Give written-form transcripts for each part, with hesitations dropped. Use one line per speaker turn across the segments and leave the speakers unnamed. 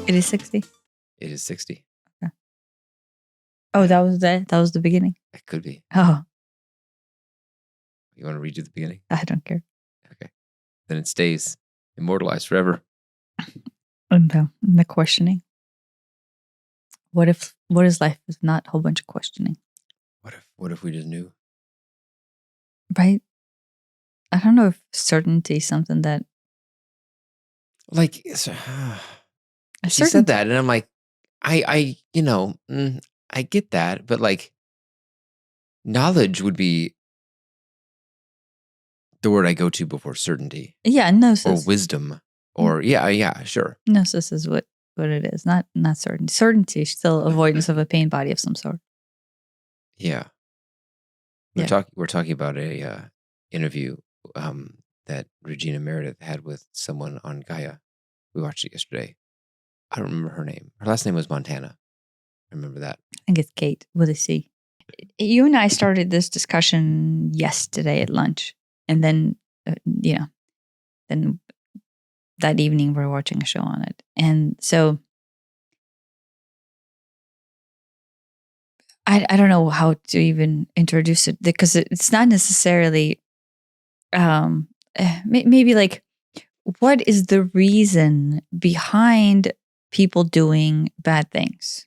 It is 60?
It is 60.
Okay. Oh, that was the beginning?
It could be.
Oh.
You want to redo the beginning?
I don't care.
Okay. Then it stays immortalized forever.
And the questioning. What if life is not a whole bunch of questioning?
What if we just knew?
Right? I don't know if certainty is something that...
Like, she said that, and I'm like, I get that, but like, knowledge would be the word I go to before certainty.
Yeah, gnosis.
Or wisdom. Or, yeah, sure.
Gnosis is what it is, not certainty. Certainty is still avoidance of a pain body of some sort.
Yeah. We're talking about a interview that Regina Meredith had with someone on Gaia. We watched it yesterday. I don't remember her name. Her last name was Montana. I remember that.
I think it's Kate with a C. You and I started this discussion yesterday at lunch. And then, then that evening we're watching a show on it. And so I don't know how to even introduce it, because it's not necessarily maybe like, what is the reason behind people doing bad things?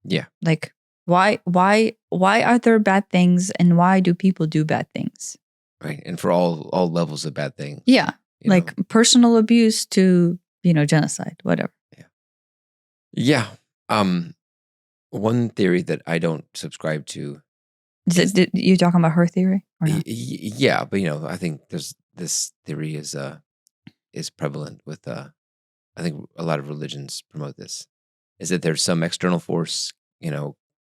Yeah.
Like, why are there bad things, and why do people do bad things?
Right. And for all levels of bad things.
Yeah. Like personal abuse to, genocide, whatever.
Yeah. One theory that I don't subscribe to.
You talking about her theory or not?
Yeah, but I think this theory is prevalent with I think a lot of religions promote this, is that there's some external force,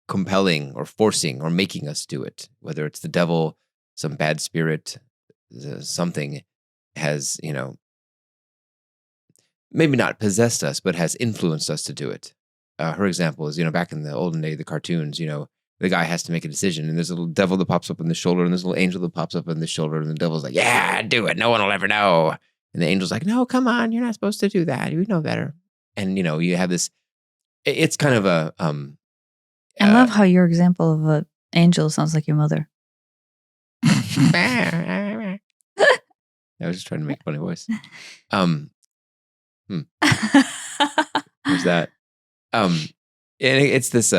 compelling or forcing or making us do it, whether it's the devil, some bad spirit, something has, maybe not possessed us, but has influenced us to do it. Her example is, back in the olden day, the cartoons, the guy has to make a decision, and there's a little devil that pops up in the shoulder, and there's a little angel that pops up in the shoulder, and the devil's like, yeah, do it. No one will ever know. And the angel's like, no, come on. You're not supposed to do that. You know better. And, you have this, it's kind of a...
I love how your example of an angel sounds like your mother.
I was just trying to make a funny voice. There's that. And it's this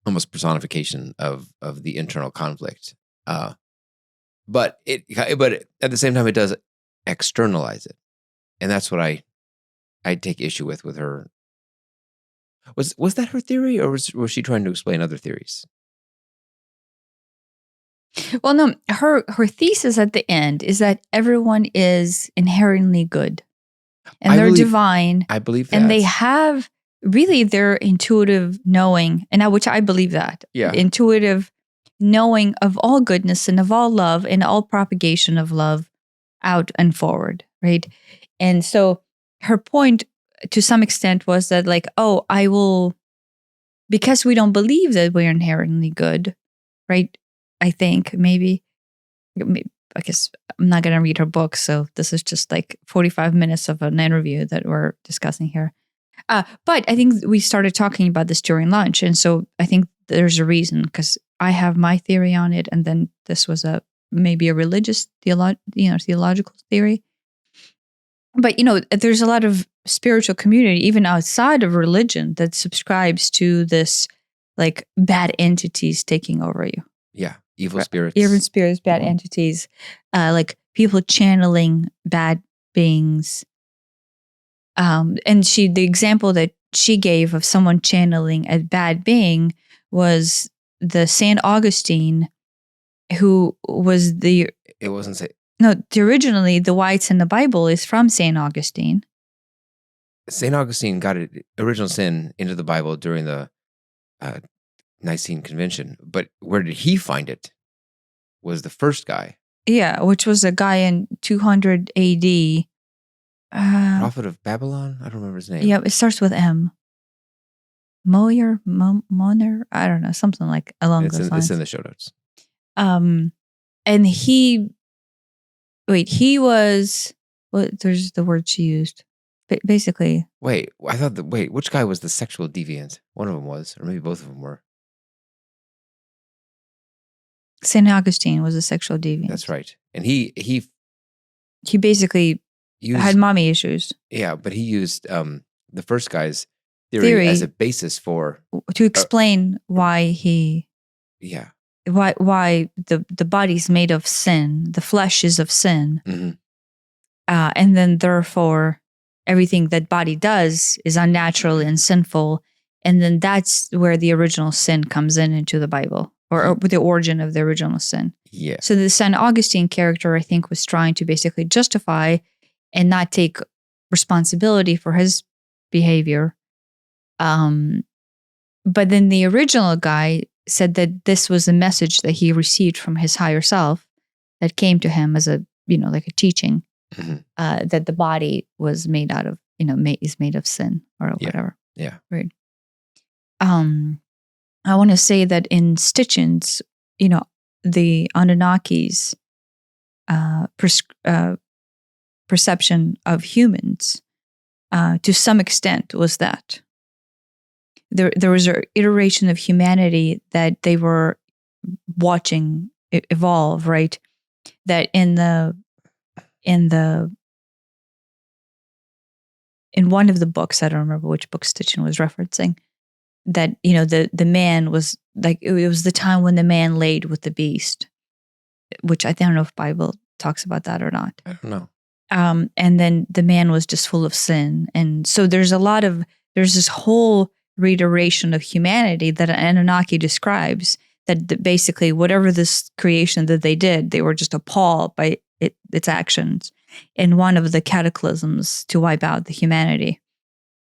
almost personification of the internal conflict. But at the same time, it does externalize it, and that's what I take issue with her. Was that her theory, or was she trying to explain other theories?
Well, no, her thesis at the end is that everyone is inherently good, and they're divine.
I believe that.
And they have really their intuitive knowing, and which I believe that.
Yeah.
Intuitive knowing of all goodness and of all love and all propagation of love out and forward, right? And so her point to some extent was that, like, oh, I will, because we don't believe that we're inherently good, right? I think maybe, I guess I'm not going to read her book, so this is just like 45 minutes of an interview that we're discussing here. But I think we started talking about this during lunch, and so I think there's a reason, because I have my theory on it, and then this was maybe a religious theological theory. But there's a lot of spiritual community, even outside of religion, that subscribes to this, like, bad entities taking over you.
Yeah, evil spirits.
Evil spirits, bad entities, like people channeling bad beings. And the example that she gave of someone channeling a bad being was the Saint Augustine, who was
It wasn't
originally the whites in the Bible is from Saint Augustine.
Saint Augustine got original sin into the Bible during the Nicene Convention, but where did he find it? Was the first guy?
Yeah, which was a guy in 200 AD.
Prophet of Babylon? I don't remember his name.
Yeah, it starts with M. Moyer? I don't know, something like along those lines.
It's in the show notes.
And he was, there's the word she used. Basically,
Wait, I thought which guy was the sexual deviant? One of them was, or maybe both of them were.
St. Augustine was a sexual deviant.
That's right. And he
basically
used,
had mommy issues.
Yeah, but he used the first guy's theory as a basis for
to explain why he
yeah
why the body's made of sin, the flesh is of sin,
mm-hmm.
And then therefore everything that body does is unnatural and sinful, and then that's where the original sin comes into the Bible, or the origin of the original sin.
Yeah.
So the St. Augustine character, I think, was trying to basically justify and not take responsibility for his behavior. But then the original guy said that this was a message that he received from his higher self that came to him as a, like a teaching, that the body was made out of, is made of sin or whatever.
Yeah.
Right. I want to say that in Stitchins, the Anunnaki's perception of humans, to some extent, was that there was an iteration of humanity that they were watching evolve, right? That in one of the books, I don't remember which book Stitchin was referencing, that the man was like, it was the time when the man laid with the beast, which I don't know if Bible talks about that or not.
I don't know.
And then the man was just full of sin, and so there's this whole reiteration of humanity that Anunnaki describes, that basically whatever this creation that they did, they were just appalled by its actions. And one of the cataclysms to wipe out the humanity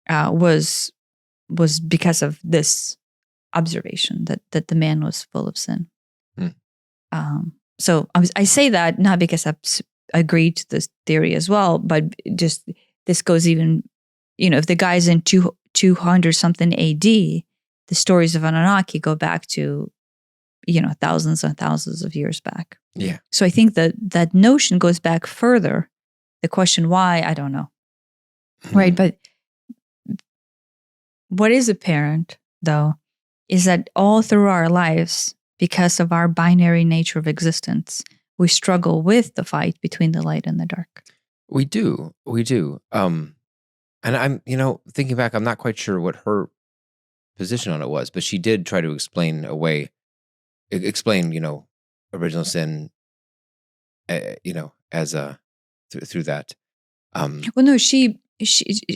was because of this observation that the man was full of sin. So I say that not because I've agreed to this theory as well, but just this goes even, if the guy's in 200 something AD, the stories of Anunnaki go back to, thousands and thousands of years back.
Yeah.
So I think that notion goes back further. The question why, I don't know. Right. But what is apparent, though, is that all through our lives, because of our binary nature of existence, we struggle with the fight between the light and the dark.
We do. And I'm, thinking back, I'm not quite sure what her position on it was, but she did try to explain, original sin, as through that.
Well, no,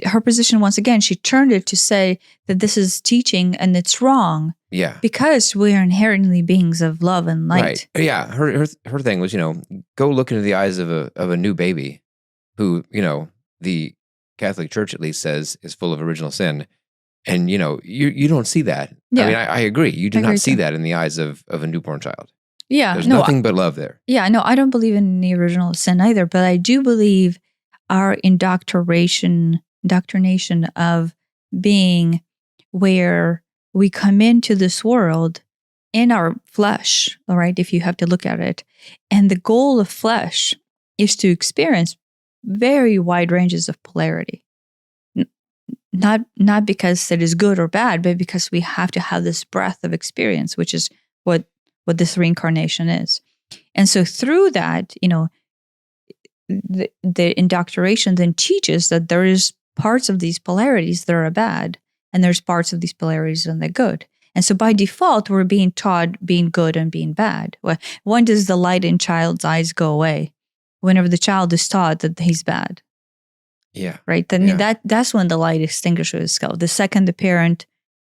her position, once again, she turned it to say that this is teaching and it's wrong.
Yeah.
Because we are inherently beings of love and light.
Right. Yeah. Her thing was, go look into the eyes of a new baby who, the Catholic Church at least says is full of original sin. And, you don't see that.
Yeah.
I mean, I agree. You do not see that in the eyes of a newborn child.
Yeah.
There's nothing but love there.
Yeah. No, I don't believe in the original sin either, but I do believe our indoctrination of being, where we come into this world in our flesh, all right, if you have to look at it. And the goal of flesh is to experience very wide ranges of polarity. Not because it is good or bad, but because we have to have this breadth of experience, which is what this reincarnation is. And so through that, the indoctrination then teaches that there is parts of these polarities that are bad, and there's parts of these polarities that are good. And so by default, we're being taught being good and being bad. Well, when does the light in child's eyes go away? Whenever the child is taught that he's bad.
Yeah.
Right? Then that's when the light extinguishes itself. The second the parent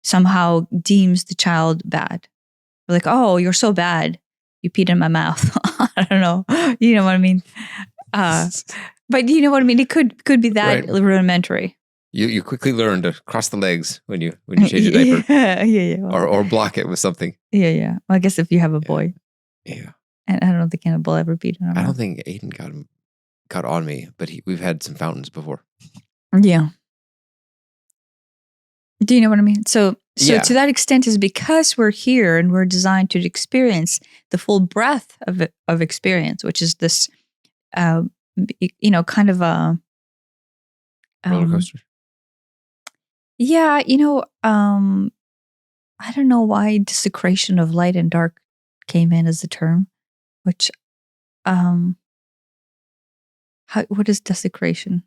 somehow deems the child bad. They're like, oh, you're so bad. You peed in my mouth. I don't know. You know what I mean? But you know what I mean? It could be that rudimentary.
You quickly learn to cross the legs when you change your diaper.
Yeah. Well,
or block it with something.
Yeah. Well, I guess if you have a boy.
Yeah.
And I don't think Annabelle ever peed in our mouth.
I don't think Aiden got on me, but we've had some fountains before.
Yeah. Do you know what I mean? So to that extent is because we're here and we're designed to experience the full breadth of experience, which is this, kind of
Roller coaster.
Yeah, I don't know why desecration of light and dark came in as a term, which what is desecration?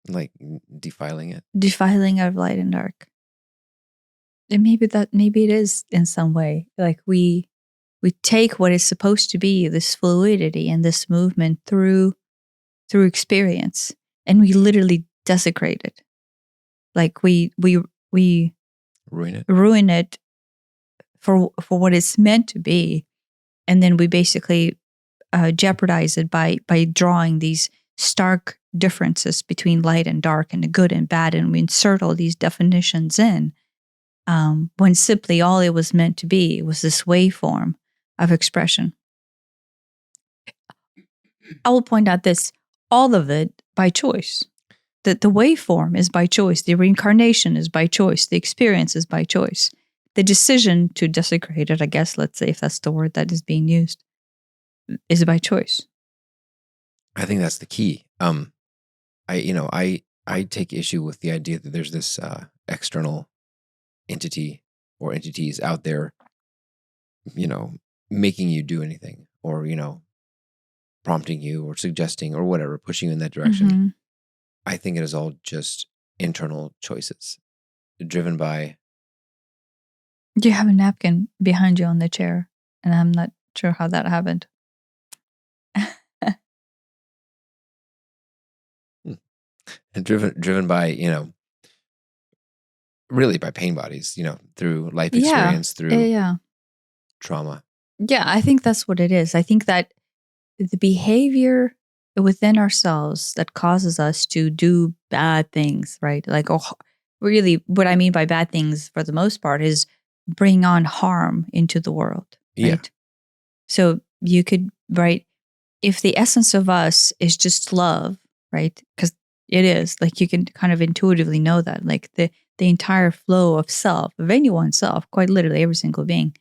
Like defiling it.
Defiling of light and dark. And maybe it is in some way. Like we take what is supposed to be this fluidity and this movement through experience, and we literally desecrate it. Like we ruin it for what it's meant to be, and then we basically jeopardize it by drawing these stark differences between light and dark and the good and bad, and we insert all these definitions in, when simply all it was meant to be was this waveform of expression. I will point out this, all of it by choice. That the waveform is by choice, the reincarnation is by choice, the experience is by choice. The decision to desecrate it, I guess, let's say if that's the word that is being used, is by choice.
I think that's the key. I take issue with the idea that there's this external entity or entities out there, making you do anything, or prompting you or suggesting or whatever, pushing you in that direction.
Mm-hmm.
I think it is all just internal choices driven by.
You have a napkin behind you on the chair, and I'm not sure how that happened.
And driven by, really by pain bodies, through life experience, through trauma.
Yeah, I think that's what it is. I think that the behavior within ourselves that causes us to do bad things, right? Like, really, what I mean by bad things for the most part is bring on harm into the world, right?
Yeah.
So you could, right, if the essence of us is just love, right? Because it is, like, you can kind of intuitively know that, like the entire flow of self, of anyone's self, quite literally every single being,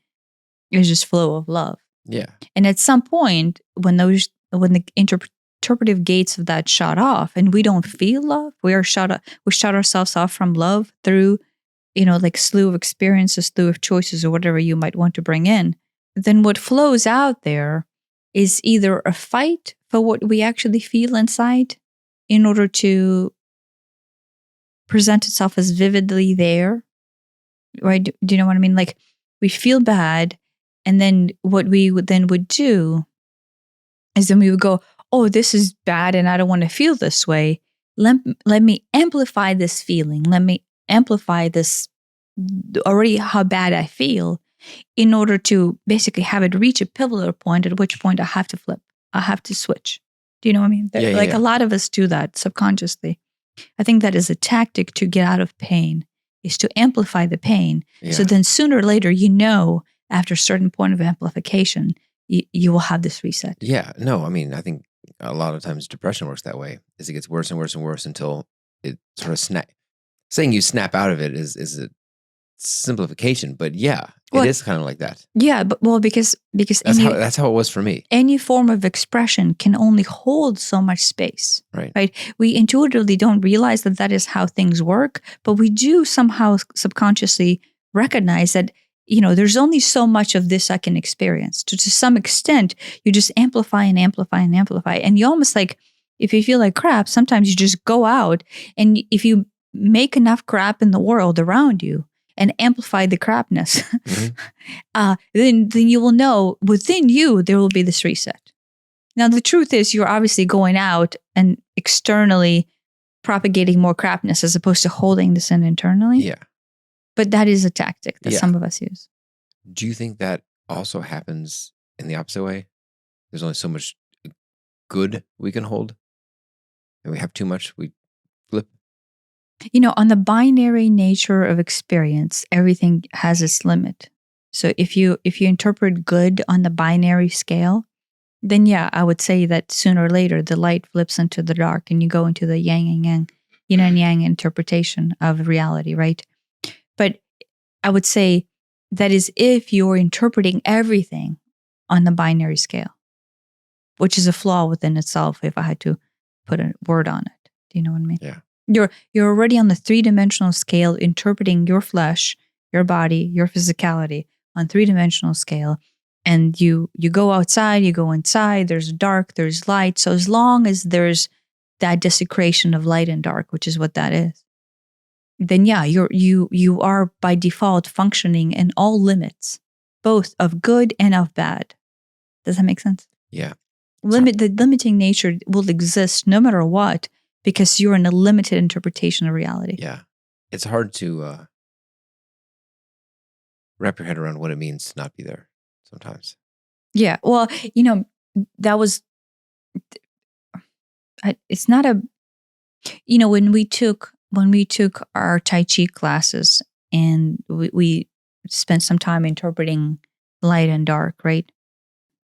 is just flow of love.
Yeah.
And at some point, when the interpretive gates of that shut off, and we don't feel love, we shut ourselves off from love through, like slew of experiences, slew of choices, or whatever you might want to bring in. Then what flows out there is either a fight for what we actually feel inside in order to present itself as vividly there, right? Do you know what I mean? Like, we feel bad, and then what we would do is then we would go, oh, this is bad and I don't want to feel this way. Let me amplify this feeling. Let me amplify this already how bad I feel in order to basically have it reach a pivotal point, at which point I have to flip. I have to switch. Do you know what I mean? A lot of us do that subconsciously. I think that is a tactic to get out of pain, is to amplify the pain. Yeah. So then sooner or later, after a certain point of amplification, you will have this reset.
Yeah. No, I mean, I think a lot of times depression works that way, is it gets worse and worse and worse until it sort of snap. Saying you snap out of it is a simplification, but yeah, it is kind of like that.
Yeah, but because
that's how it was for me.
Any form of expression can only hold so much space.
Right.
We intuitively don't realize that is how things work, but we do somehow subconsciously recognize that, there's only so much of this I can experience. To some extent, you just amplify and amplify and amplify. And you almost, like, if you feel like crap, sometimes you just go out, and if you make enough crap in the world around you and amplify the crapness, mm-hmm. then you will know within you there will be this reset. Now, the truth is, you're obviously going out and externally propagating more crapness as opposed to holding this in internally.
Yeah.
But that is a tactic that some of us use.
Do you think that also happens in the opposite way? There's only so much good we can hold, and we have too much, we flip.
On the binary nature of experience, everything has its limit. So if you interpret good on the binary scale, then yeah, I would say that sooner or later the light flips into the dark, and you go into the yang and yang, yin and yang interpretation of reality, right? But I would say that is if you're interpreting everything on the binary scale, which is a flaw within itself, if I had to put a word on it. Do you know what I mean?
Yeah.
You're already on the 3-dimensional scale, interpreting your flesh, your body, your physicality on 3-dimensional scale. And you go outside, you go inside, there's dark, there's light. So as long as there's that desecration of light and dark, which is what that is, then yeah, you are by default functioning in all limits, both of good and of bad. Does that make sense?
Yeah.
The limiting nature will exist no matter what, because you're in a limited interpretation of reality.
Yeah. It's hard to wrap your head around what it means to not be there sometimes.
Yeah. Well, that was, it's not a, when we took our Tai Chi classes and we spent some time interpreting light and dark, right?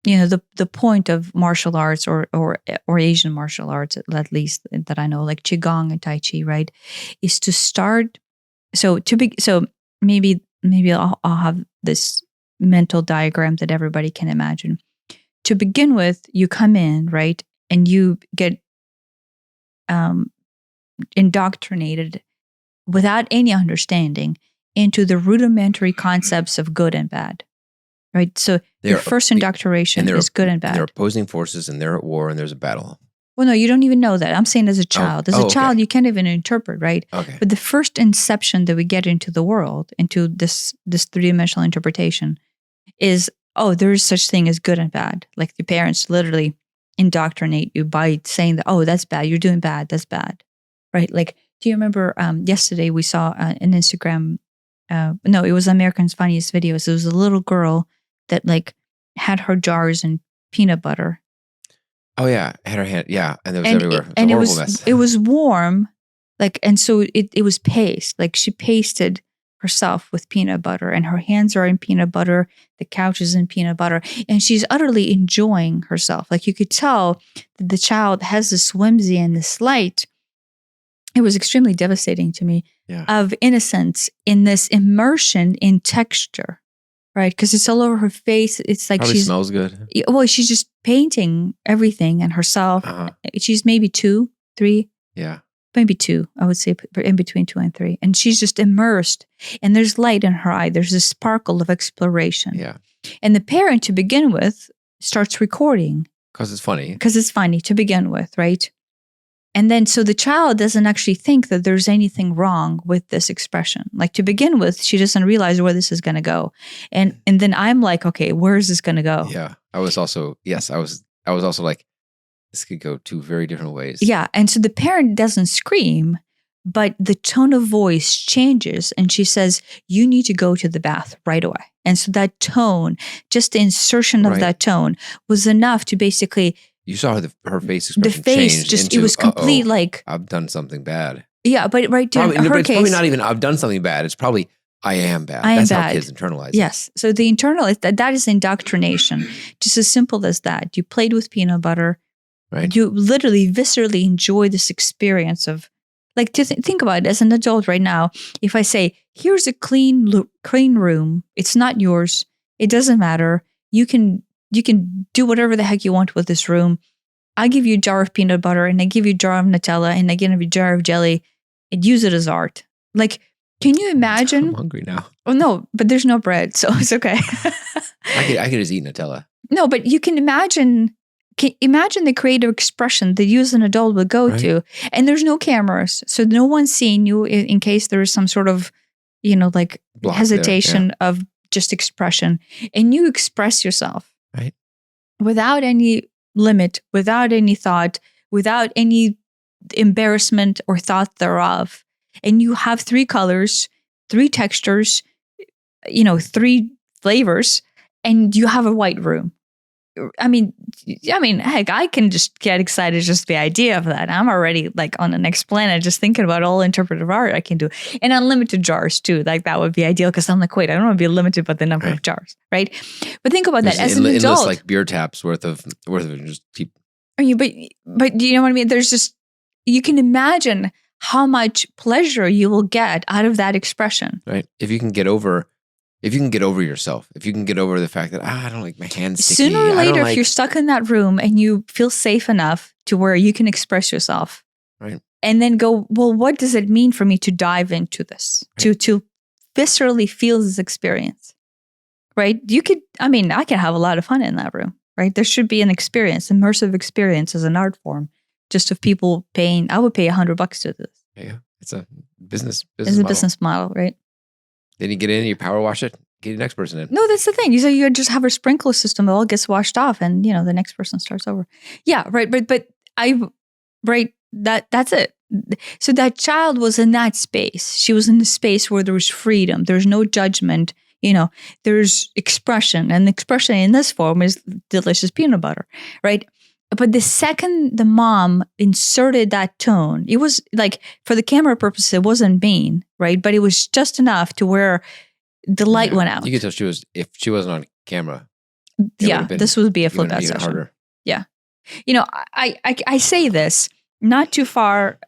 The point of martial arts or Asian martial arts, at least that I know, like Qigong and Tai Chi, right, is to start. So maybe I'll have this mental diagram that everybody can imagine. To begin with, you come in, right, and you get indoctrinated without any understanding into the rudimentary concepts of good and bad. Right. So your first indoctrination is good and bad.
They're opposing forces and they're at war and there's a battle.
Well, no, you don't even know that. I'm saying as a child. As a child, you can't even interpret, right?
Okay.
But the first inception that we get into the world, into this 3-dimensional interpretation, is, there is such thing as good and bad. Like your parents literally indoctrinate you by saying that, that's bad. You're doing bad. That's bad. Right. Like, do you remember yesterday we saw an Instagram, no, it was American's Funniest Videos. It was a little girl that like had her jars in peanut butter.
Oh yeah, had her hand, yeah, and it was everywhere.
It was a horrible mess. It was warm, like, and so it was paste. Like she pasted herself with peanut butter, and her hands are in peanut butter. The couch is in peanut butter, and she's utterly enjoying herself. Like you could tell that the child has this whimsy and this light. It was extremely devastating to me, of innocence in this immersion in texture. Right, because it's all over her face. It's like
probably smells good.
Well, she's just painting everything and herself. She's maybe 2, 3.
Yeah,
maybe 2. I would say in between 2 and 3. And she's just immersed, and there's light in her eye. There's a sparkle of exploration.
Yeah,
and the parent, to begin with, starts recording
because it's funny.
Because it's funny to begin with, right? And then, so the child doesn't actually think that there's anything wrong with this expression. Like to begin with, she doesn't realize where this is going to go. And then I'm like, okay, where is this going to go?
Yeah. I was also like, this could go 2 very different ways.
Yeah. And so the parent doesn't scream, but the tone of voice changes. And she says, you need to go to the bath right away. And so that tone, just the insertion of that tone was enough to basically... You
saw her face expression.
The face just, it was complete like...
I've done something bad.
Yeah, but right to
her case... It's probably not even, I've done something bad. It's probably, I am bad. That's how kids internalize it.
Yes. So the that is indoctrination. Just as simple as that. You played with peanut butter.
Right.
You literally viscerally enjoy this experience of... Like, to think about it as an adult right now. If I say, here's a clean room. It's not yours. It doesn't matter. You can do whatever the heck you want with this room. I give you a jar of peanut butter, and I give you a jar of Nutella, and I give you a jar of jelly, and use it as art. Like, can you imagine?
I'm hungry now.
Oh no, but there's no bread, so it's okay.
I could just eat Nutella.
No, but you can imagine the creative expression that you as an adult would go to. And there's no cameras, so no one's seeing you in case there is some sort of, like block hesitation of just expression. And you express yourself.
Right.
Without any limit, without any thought, without any embarrassment or thought thereof. And you have 3 colors, 3 textures, 3 flavors, and you have a white room. I mean, heck, I can just get excited just the idea of that. I'm already like on the next planet, just thinking about all interpretive art I can do, and unlimited jars too. Like that would be ideal because I'm like, wait, I don't want to be limited by the number of jars, right? But think about that as an adult,
endless like beer taps worth of just keep.
But you know what I mean? There's just, you can imagine how much pleasure you will get out of that expression,
right? If you can get over yourself, if you can get over the fact that I don't like my hands sticky.
Sooner or later, if you're stuck in that room and you feel safe enough to where you can express yourself,
right?
and then go, well, what does it mean for me to dive into this, to viscerally feel this experience, right? I can have a lot of fun in that room, right? There should be an experience, immersive experience as an art form, just of people paying. I would pay $100 to this.
Yeah, it's a business
It's a
model.
business model, right?
Then you get in, you power wash it, get the next person in.
No, that's the thing. You just have a sprinkler system that all gets washed off, and the next person starts over. Yeah, right. That's it. So that child was in that space. She was in a space where there was freedom. There's no judgment. There's expression, and expression in this form is delicious peanut butter, right? But the second the mom inserted that tone, it was like, for the camera purposes, it wasn't mean, right? But it was just enough to where the light went out.
You could tell if she wasn't on camera.
This would be a flip out session. Harder. Yeah. I say this not too far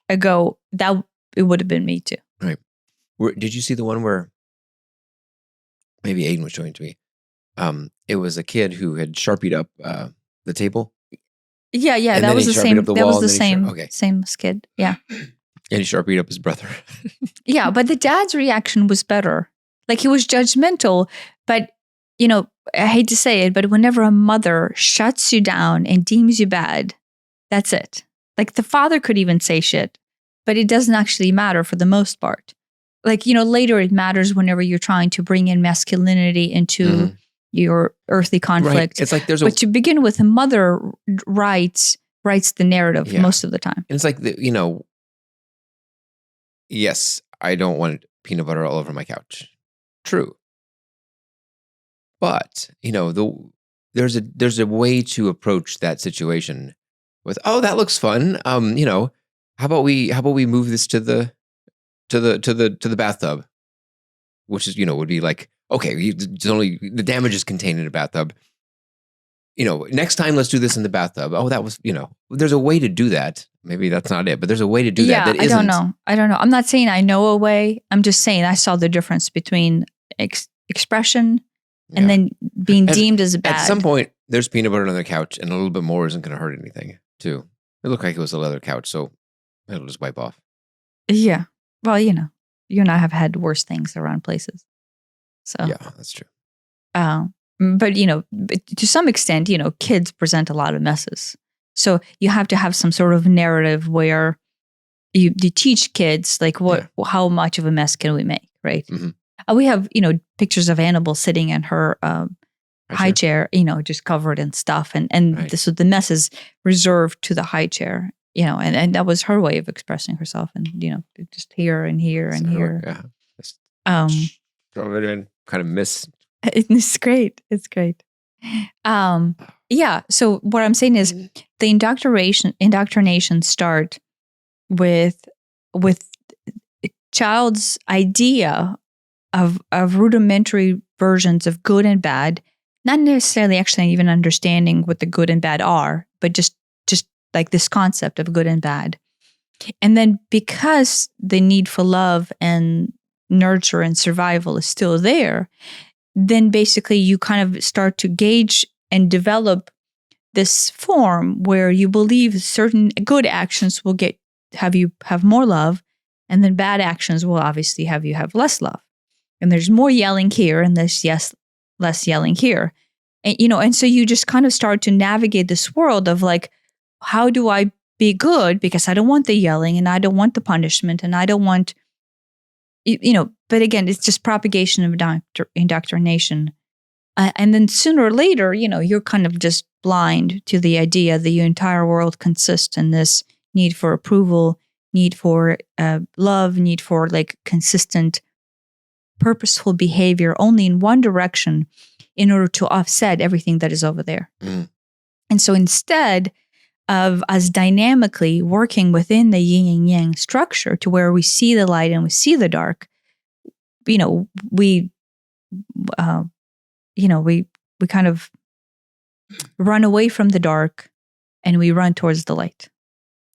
ago that it would have been me too.
Right. Did you see the one where maybe Aiden was showing to me? It was a kid who had Sharpied up the table.
Yeah. That was the same. That was the same skid. Yeah.
And he Sharpied up his brother.
Yeah, but the dad's reaction was better. Like, he was judgmental, but I hate to say it, but whenever a mother shuts you down and deems you bad, that's it. Like, the father could even say shit, but it doesn't actually matter for the most part. Like, later it matters whenever you're trying to bring in masculinity into your earthly conflict.
Right. It's like
but to begin with, a mother writes the narrative most of the time.
And it's like, yes, I don't want peanut butter all over my couch. True. But, there's a way to approach that situation with, oh, that looks fun. How about we move this to the bathtub, which is, would be like, okay, the damage is contained in a bathtub. Next time let's do this in the bathtub. Oh, that was, there's a way to do that. Maybe that's not it, but there's a way to do that.
I don't know. I'm not saying I know a way. I'm just saying I saw the difference between expression and then being deemed as bad.
At some point, there's peanut butter on the couch, and a little bit more isn't going to hurt anything, too. It looked like it was a leather couch, so it'll just wipe off.
Yeah. Well, you and I have had worse things around places. So
yeah, that's true.
But to some extent, kids present a lot of messes. So you have to have some sort of narrative where you teach kids like how much of a mess can we make, right? Mm-hmm. We have pictures of Annabelle sitting in her high chair, just covered in stuff, and so the mess is reserved to the high chair, and that was her way of expressing herself, and just here and here and here.
Yeah. Throw it in, kind of miss.
It's great. It's great. Yeah. So what I'm saying is the indoctrination start with child's idea of rudimentary versions of good and bad, not necessarily actually even understanding what the good and bad are, but just like this concept of good and bad. And then because the need for love and nurture and survival is still there, then basically you kind of start to gauge and develop this form where you believe certain good actions will have you have more love, and then bad actions will obviously have you have less love. And there's more yelling here, and there's less yelling here. And and so you just kind of start to navigate this world of like, how do I be good? Because I don't want the yelling, and I don't want the punishment, and I don't want, but again, it's just propagation of indoctrination. And then sooner or later, you're kind of just blind to the idea that your entire world consists in this need for approval, need for love, need for like consistent, purposeful behavior only in one direction in order to offset everything that is over there. Mm. And so instead of us dynamically working within the yin and yang structure to where we see the light and we see the dark, we kind of run away from the dark and we run towards the light.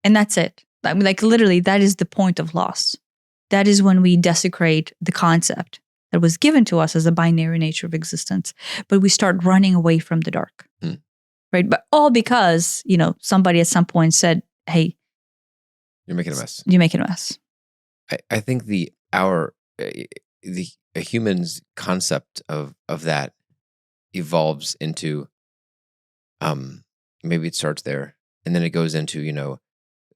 And that's it. I mean, like literally, that is the point of loss. That is when we desecrate the concept that was given to us as a binary nature of existence. But we start running away from the dark. Mm. Right? But all because, somebody at some point said, hey,
You're making a mess.
You make it a mess.
I think the human's concept of that evolves into maybe it starts there, and then it goes into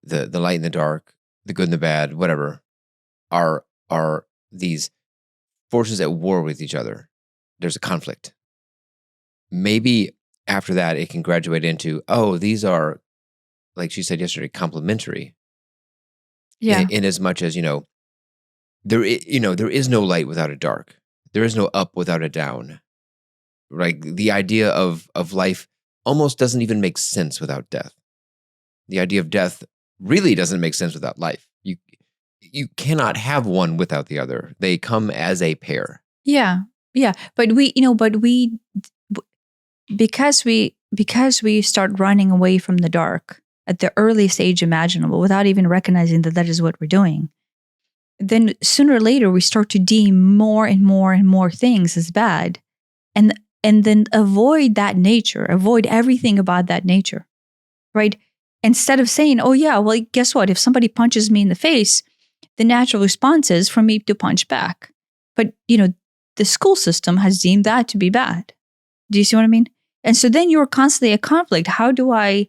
the light and the dark, the good and the bad, whatever, are these forces at war with each other. There's a conflict. Maybe after that, it can graduate into, oh, these are, like she said yesterday, complementary.
Yeah.
In as much as, there is no light without a dark. There is no up without a down. Like the idea of life almost doesn't even make sense without death. The idea of death really doesn't make sense without life. You cannot have one without the other. They come as a pair.
Yeah. Yeah. But because we start running away from the dark at the earliest age imaginable without even recognizing that is what we're doing, then sooner or later we start to deem more and more and more things as bad, and then avoid that nature, avoid everything about that nature, right? Instead of saying, oh yeah, well, guess what? If somebody punches me in the face, the natural response is for me to punch back. But, the school system has deemed that to be bad. Do you see what I mean? And so then you're constantly at conflict. How do I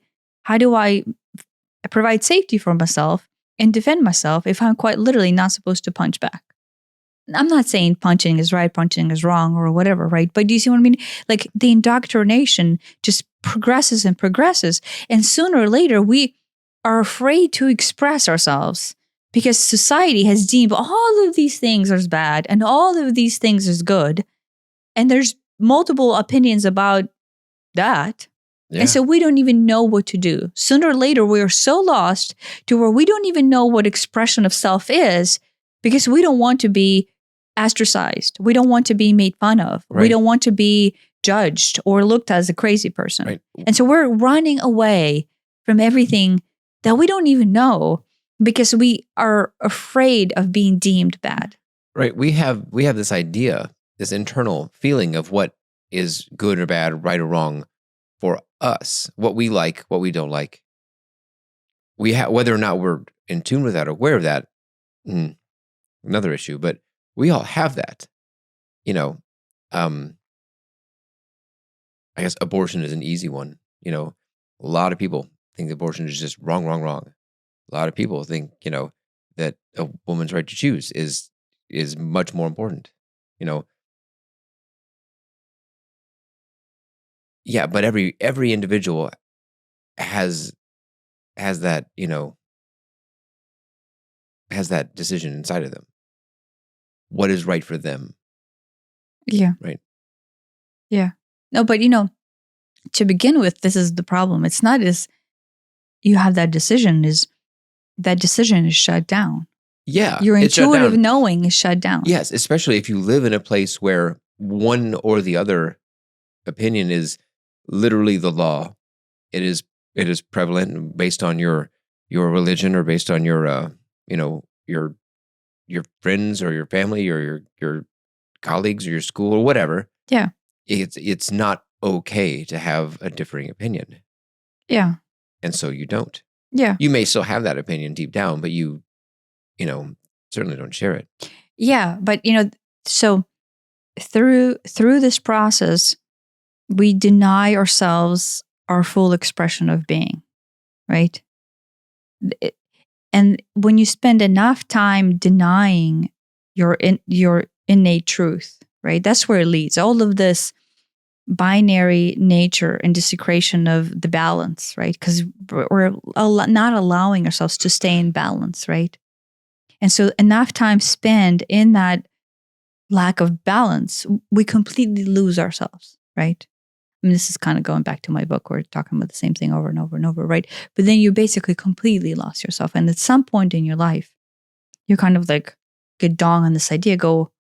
provide safety for myself and defend myself if I'm quite literally not supposed to punch back? I'm not saying punching is right, punching is wrong, or whatever, right? But do you see what I mean? Like the indoctrination just progresses and progresses. And sooner or later, we are afraid to express ourselves because society has deemed all of these things as bad and all of these things as good. And there's multiple opinions about that.
Yeah.
And so we don't even know what to do. Sooner or later, we are so lost to where we don't even know what expression of self is because we don't want to be ostracized. We don't want to be made fun of.
Right.
We don't want to be judged or looked at as a crazy person.
Right.
And so we're running away from everything that we don't even know because we are afraid of being deemed bad.
Right. We have this idea, this internal feeling of what is good or bad, right or wrong for us, what we like, what we don't like. We have, whether or not we're in tune with that, aware of that, another issue, but we all have that. I guess abortion is an easy one. A lot of people think abortion is just wrong. A lot of people think, that a woman's right to choose is much more important. Yeah, but every individual has that, has that decision inside of them. What is right for them?
Yeah.
Right.
Yeah. No, but to begin with, this is the problem. It's not as you have that decision is shut down.
Yeah.
Your
it's shut
intuitive
down.
knowing is shut down.
Yes, especially if you live in a place where one or the other opinion is literally the law. It is prevalent based on your religion or based on your your friends or your family or your colleagues or your school or whatever.
Yeah.
It's not okay to have a differing opinion.
Yeah.
And so you don't.
Yeah.
You may still have that opinion deep down, but you certainly don't share it.
Yeah, but so through this process, we deny ourselves our full expression of being, right? And when you spend enough time denying your innate truth, right? That's where it leads. All of this binary nature and desecration of the balance, right? Because we're not allowing ourselves to stay in balance, right? And so enough time spent in that lack of balance, we completely lose ourselves, right? I mean, this is kind of going back to my book. We're talking about the same thing over and over and over, right? But then you basically completely lost yourself. And at some point in your life, you kind of like get dawned on this idea, go,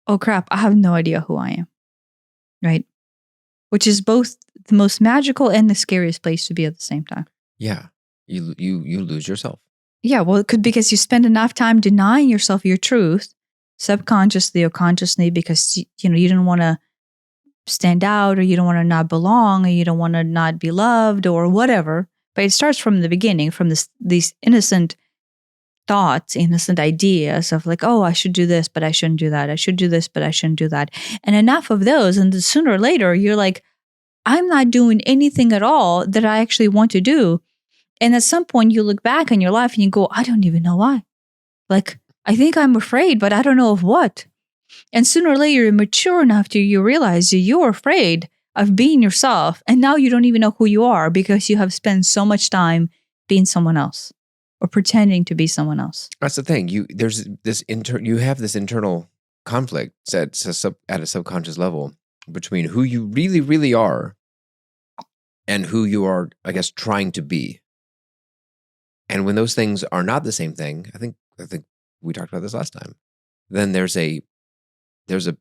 oh crap, I have no idea who I am, right? Which is both the most magical and the scariest place to be at the same time. Yeah.
You lose yourself.
Yeah, well, it could because you spend enough time denying yourself your truth, subconsciously or consciously, because you didn't want to stand out, or you don't want to not belong, or you don't want to not be loved, or whatever. But it starts from the beginning, from these innocent thoughts, innocent ideas of like, oh, I should do this, but I shouldn't do that. I should do this, but I shouldn't do that. And enough of those. And then sooner or later, you're like, I'm not doing anything at all that I actually want to do. And at some point, you look back on your life and you go, I don't even know why. Like, I think I'm afraid, but I don't know of what. And sooner or later, you're mature enough to you realize that you're afraid of being yourself. And now you don't even know who you are because you have spent so much time being someone else or pretending to be someone else.
That's the thing. You have this internal conflict at a subconscious level between who you really, really are and who you are, I guess, trying to be. And when those things are not the same thing, I think we talked about this last time, then there's a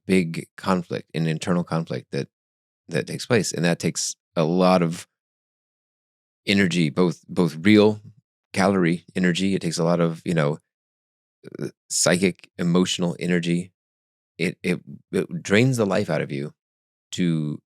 big conflict, an internal conflict that takes place. And that takes a lot of energy, both real calorie energy. It takes a lot of, psychic, emotional energy. It drains the life out of you to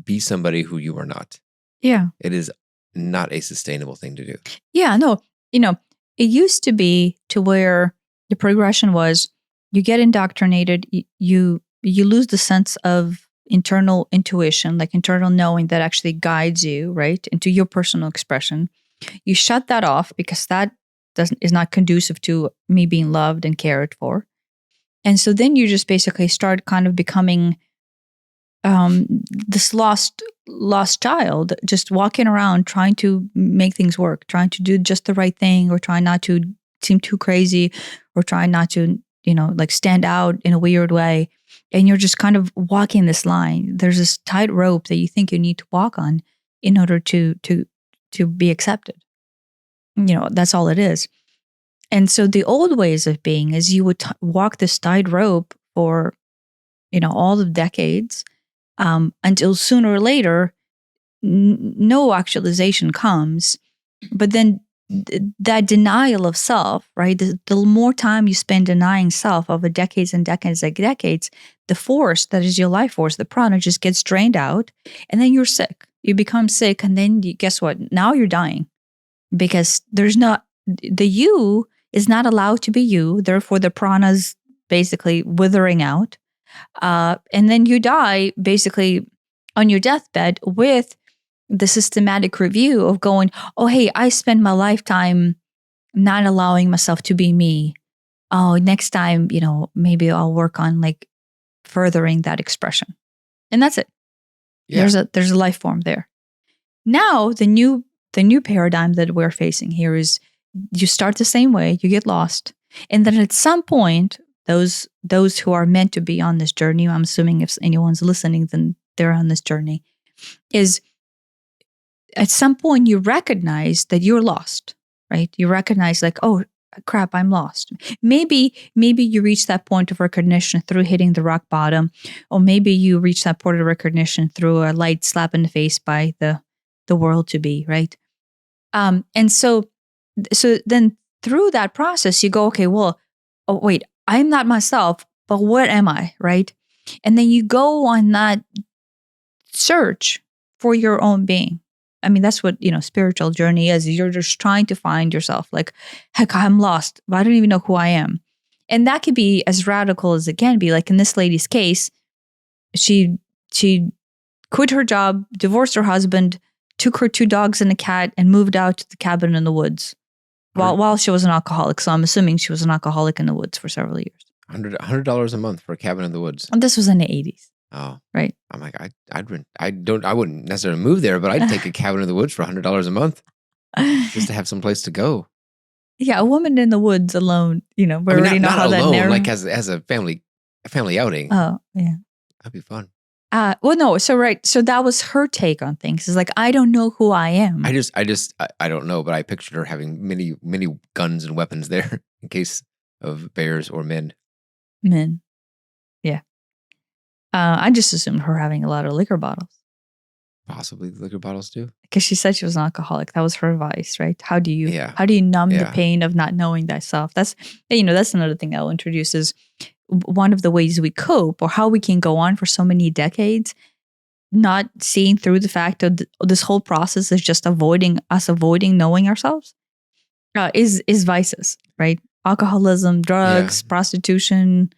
be somebody who you are not.
Yeah.
It is not a sustainable thing to do.
Yeah, no, it used to be to where the progression was you get indoctrinated, you lose the sense of internal intuition, like internal knowing that actually guides you, right, into your personal expression. You shut that off because that is not conducive to me being loved and cared for. And so then you just basically start kind of becoming this lost child, just walking around trying to make things work, trying to do just the right thing, or trying not to seem too crazy, or trying not to, like stand out in a weird way. And you're just kind of walking this line. There's this tight rope that you think you need to walk on in order to be accepted. That's all it is. And so the old ways of being is you would walk this tight rope for, all the decades, until sooner or later, no actualization comes. But then that denial of self, right? The more time you spend denying self over decades and decades and decades, the force that is your life force, the prana, just gets drained out. And then you're sick. You become sick. And then guess what? Now you're dying because the you is not allowed to be you. Therefore, the prana's basically withering out. And then you die basically on your deathbed with the systematic review of going, oh, hey, I spent my lifetime not allowing myself to be me. Oh, next time, maybe I'll work on like furthering that expression. And that's it. Yeah. There's a life form there. Now, the new paradigm that we're facing here is you start the same way, you get lost. And then at some point, those who are meant to be on this journey, I'm assuming if anyone's listening, then they're on this journey, is at some point you recognize that you're lost, right? You recognize like, oh, crap, I'm lost. Maybe you reach that point of recognition through hitting the rock bottom, or maybe you reach that point of recognition through a light slap in the face by the world to be, right? And so then through that process, you go, okay, well, oh, wait, I'm not myself, but what am I, right? And then you go on that search for your own being. I mean, that's what, spiritual journey is. You're just trying to find yourself. Like, heck, I'm lost, but I don't even know who I am. And that could be as radical as it can be. Like in this lady's case, she quit her job, divorced her husband, took her 2 dogs and a cat, and moved out to the cabin in the woods. While she was an alcoholic. So I'm assuming she was an alcoholic in the woods for several years.
$100 a month for a cabin in the woods.
And this was in the 80s.
Oh.
Right.
I'm like, I wouldn't necessarily move there, but I'd take a cabin in the woods for $100 a month just to have some place to go.
Yeah, a woman in the woods alone, we already know how that
alone, like as a family outing.
Oh, yeah.
That'd be fun.
Well, no. So, right. So that was her take on things. It's like, I don't know who I am.
I don't know, but I pictured her having many, many guns and weapons there in case of bears or men.
Men. Yeah. I just assumed her having a lot of liquor bottles.
Possibly liquor bottles too.
Because she said she was an alcoholic. That was her advice, right? How do you numb the pain of not knowing thyself? That's another thing I'll introduce is one of the ways we cope, or how we can go on for so many decades, not seeing through the fact that this whole process is just avoiding knowing ourselves, is vices, right? Alcoholism, drugs, prostitution,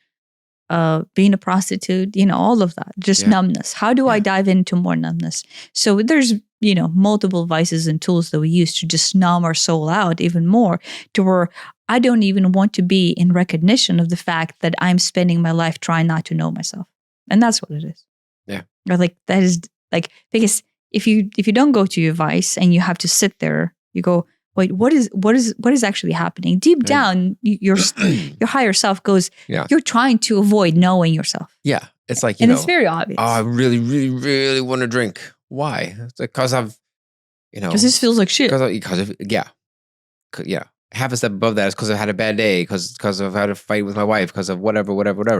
being a prostitute, all of that, just numbness. How do I dive into more numbness? So there's, multiple vices and tools that we use to just numb our soul out even more, to where I don't even want to be in recognition of the fact that I'm spending my life trying not to know myself. And that's what it is.
Yeah.
Or that is because if you don't go to your vice and you have to sit there, you go, wait, what is actually happening? Deep down, your higher self goes, you're trying to avoid knowing yourself.
Yeah. It's like,
it's very obvious.
Oh, I really, really, really want to drink. Why? It's like, because I've,
because this feels like shit.
Because of, half a step above that is because I've had a bad day, because I've had a fight with my wife, because of whatever.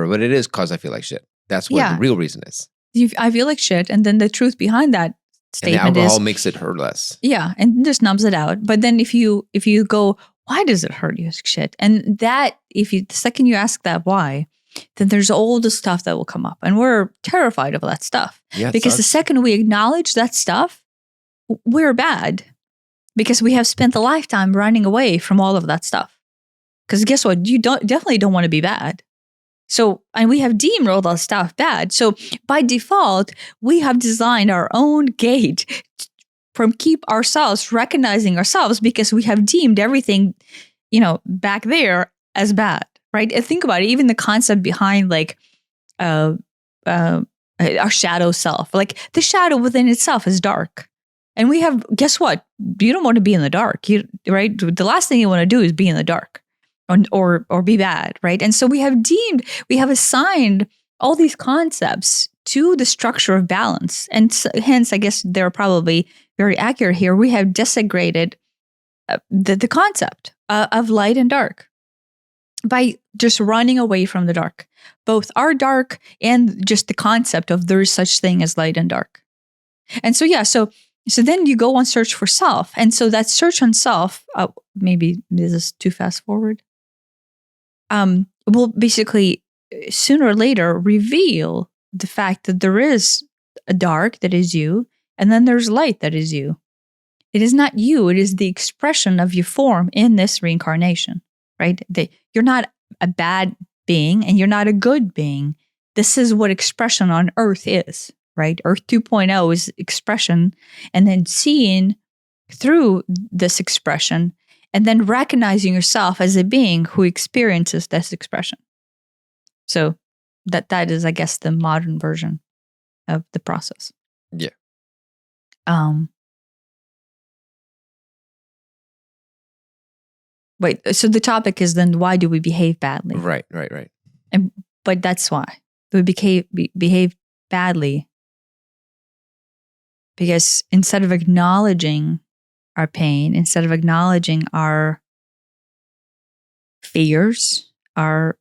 But it is because I feel like shit. That's what the real reason is.
I feel like shit. And then the truth behind that statement
and the alcohol makes it hurt less.
Yeah. And just numbs it out. But then if you go, why does it hurt you as shit? And that, the second you ask that why, then there's all the stuff that will come up. And we're terrified of that stuff. Yeah, because the second we acknowledge that stuff, we're bad. Because we have spent a lifetime running away from all of that stuff. Because guess what? You definitely don't want to be bad. So, and we have deemed all that stuff bad. So by default, we have designed our own gate from keep ourselves recognizing ourselves, because we have deemed everything, back there as bad, right? And think about it. Even the concept behind our shadow self, like the shadow within itself is dark. And we have, guess what? You don't want to be in the dark, right? The last thing you want to do is be in the dark or be bad, right? And so we have assigned all these concepts to the structure of balance. And hence, I guess they're probably very accurate here. We have disintegrated the concept of light and dark by just running away from the dark. Both are dark and just the concept of there is such thing as light and dark. And so, so then you go on search for self. And so that search on self, maybe this is too fast forward, will basically sooner or later reveal the fact that there is a dark that is you, and then there's light that is you. It is not you, it is the expression of your form in this reincarnation, right? You're not a bad being and you're not a good being. This is what expression on Earth is. Right? Earth 2.0 is expression, and then seeing through this expression and then recognizing yourself as a being who experiences this expression. So that is, I guess, the modern version of the process.
Yeah.
Wait, so the topic is then, why do we behave badly?
Right.
But that's why. We behave badly because instead of acknowledging our pain, instead of acknowledging our fears, our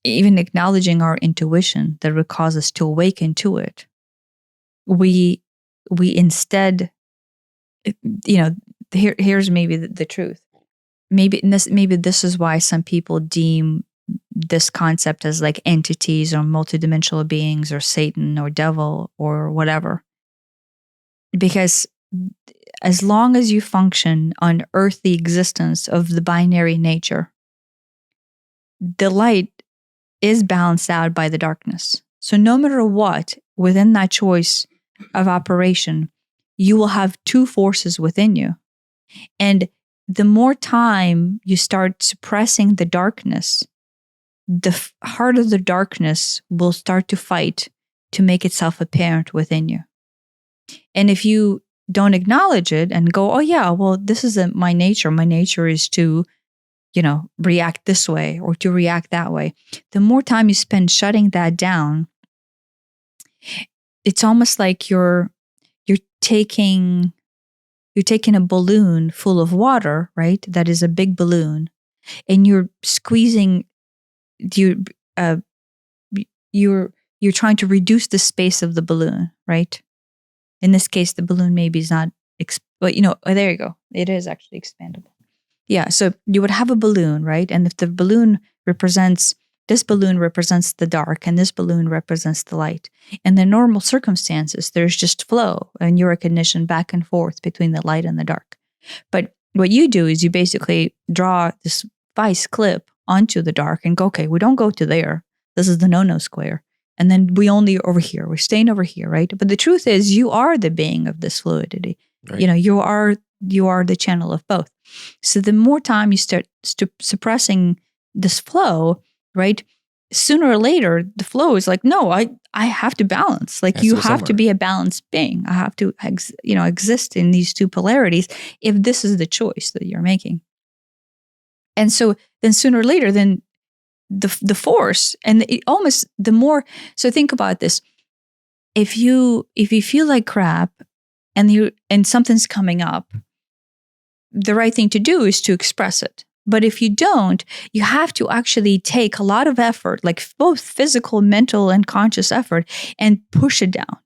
even acknowledging our intuition that would cause us to awaken to it, we instead, here's maybe the truth. Maybe this is why some people deem this concept as like entities or multidimensional beings or Satan or devil or whatever. Because as long as you function on earthly existence of the binary nature, the light is balanced out by the darkness. So no matter what, within that choice of operation, you will have two forces within you. And the more time you start suppressing the darkness, the heart of the darkness will start to fight to make itself apparent within you. And if you don't acknowledge it and go, oh yeah, well, this isn't my nature. My nature is to, react this way or to react that way. The more time you spend shutting that down, it's almost like you're taking a balloon full of water, right? That is a big balloon, and you're squeezing. You're trying to reduce the space of the balloon, right? In this case, the balloon maybe is not, but there you go. It is actually expandable. Yeah. So you would have a balloon, right? And if the balloon represents the dark and this balloon represents the light. And in normal circumstances, there's just flow and your recognition back and forth between the light and the dark. But what you do is you basically draw this vice clip onto the dark and go, okay, we don't go to there. This is the no-no square. And then we only over here. We're staying over here, right? But the truth is you are the being of this fluidity.
Right.
You are the channel of both. So the more time you start suppressing this flow, right? Sooner or later, the flow is like, no, I have to balance. Like you have to be a balanced being. I have to, exist in these two polarities if this is the choice that you're making. And so then sooner or later, then the force and the more. So think about this: if you feel like crap and something's coming up, the right thing to do is to express it. But if you don't, you have to actually take a lot of effort, like both physical, mental, and conscious effort, and push it down.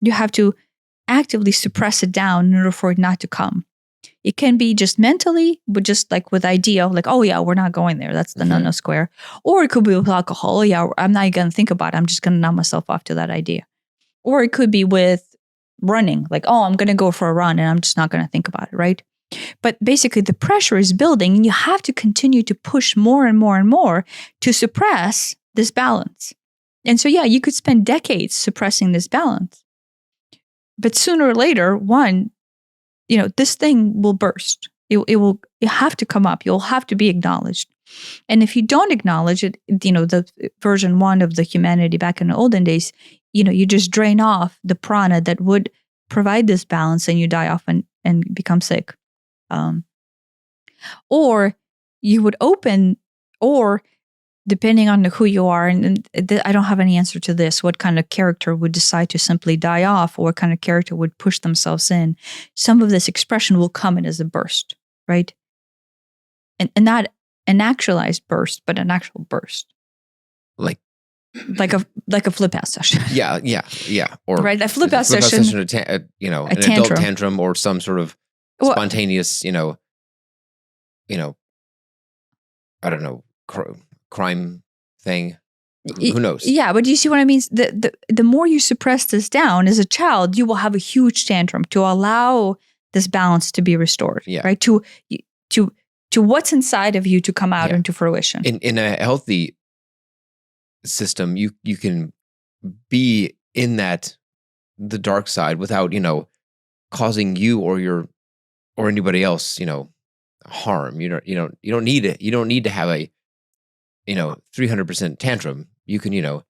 You have to actively suppress it down in order for it not to come. It can be just mentally, but just like with idea, like, oh yeah, we're not going there. That's the no-no square. Or it could be with alcohol. Oh yeah, I'm not going to think about it. I'm just going to numb myself off to that idea. Or it could be with running, like, oh, I'm going to go for a run and I'm just not going to think about it, right? But basically the pressure is building and you have to continue to push more and more and more to suppress this balance. And so, yeah, you could spend decades suppressing this balance. But sooner or later, this thing will burst. It have to come up. You'll have to be acknowledged. And if you don't acknowledge it, the version 1 of the humanity back in the olden days, you just drain off the prana that would provide this balance and you die off and become sick. Or you would open, or depending on who you are, and I don't have any answer to this, what kind of character would decide to simply die off, or what kind of character would push themselves in. Some of this expression will come in as a burst, right? And not an actualized burst, but an actual burst.
Like
a flip out session.
Yeah. Or
right, a flip out session,
an
tantrum.
adult tantrum, or some sort of spontaneous, I don't know, crime thing. Who knows?
Yeah, but do you see what I mean? The more you suppress this down as a child, you will have a huge tantrum to allow this balance to be restored.
Yeah.
Right. To what's inside of you to come out into fruition.
In a healthy system, you can be in the dark side without, causing you or anybody else, harm. You don't need it. You don't need to have a 300% tantrum. You can,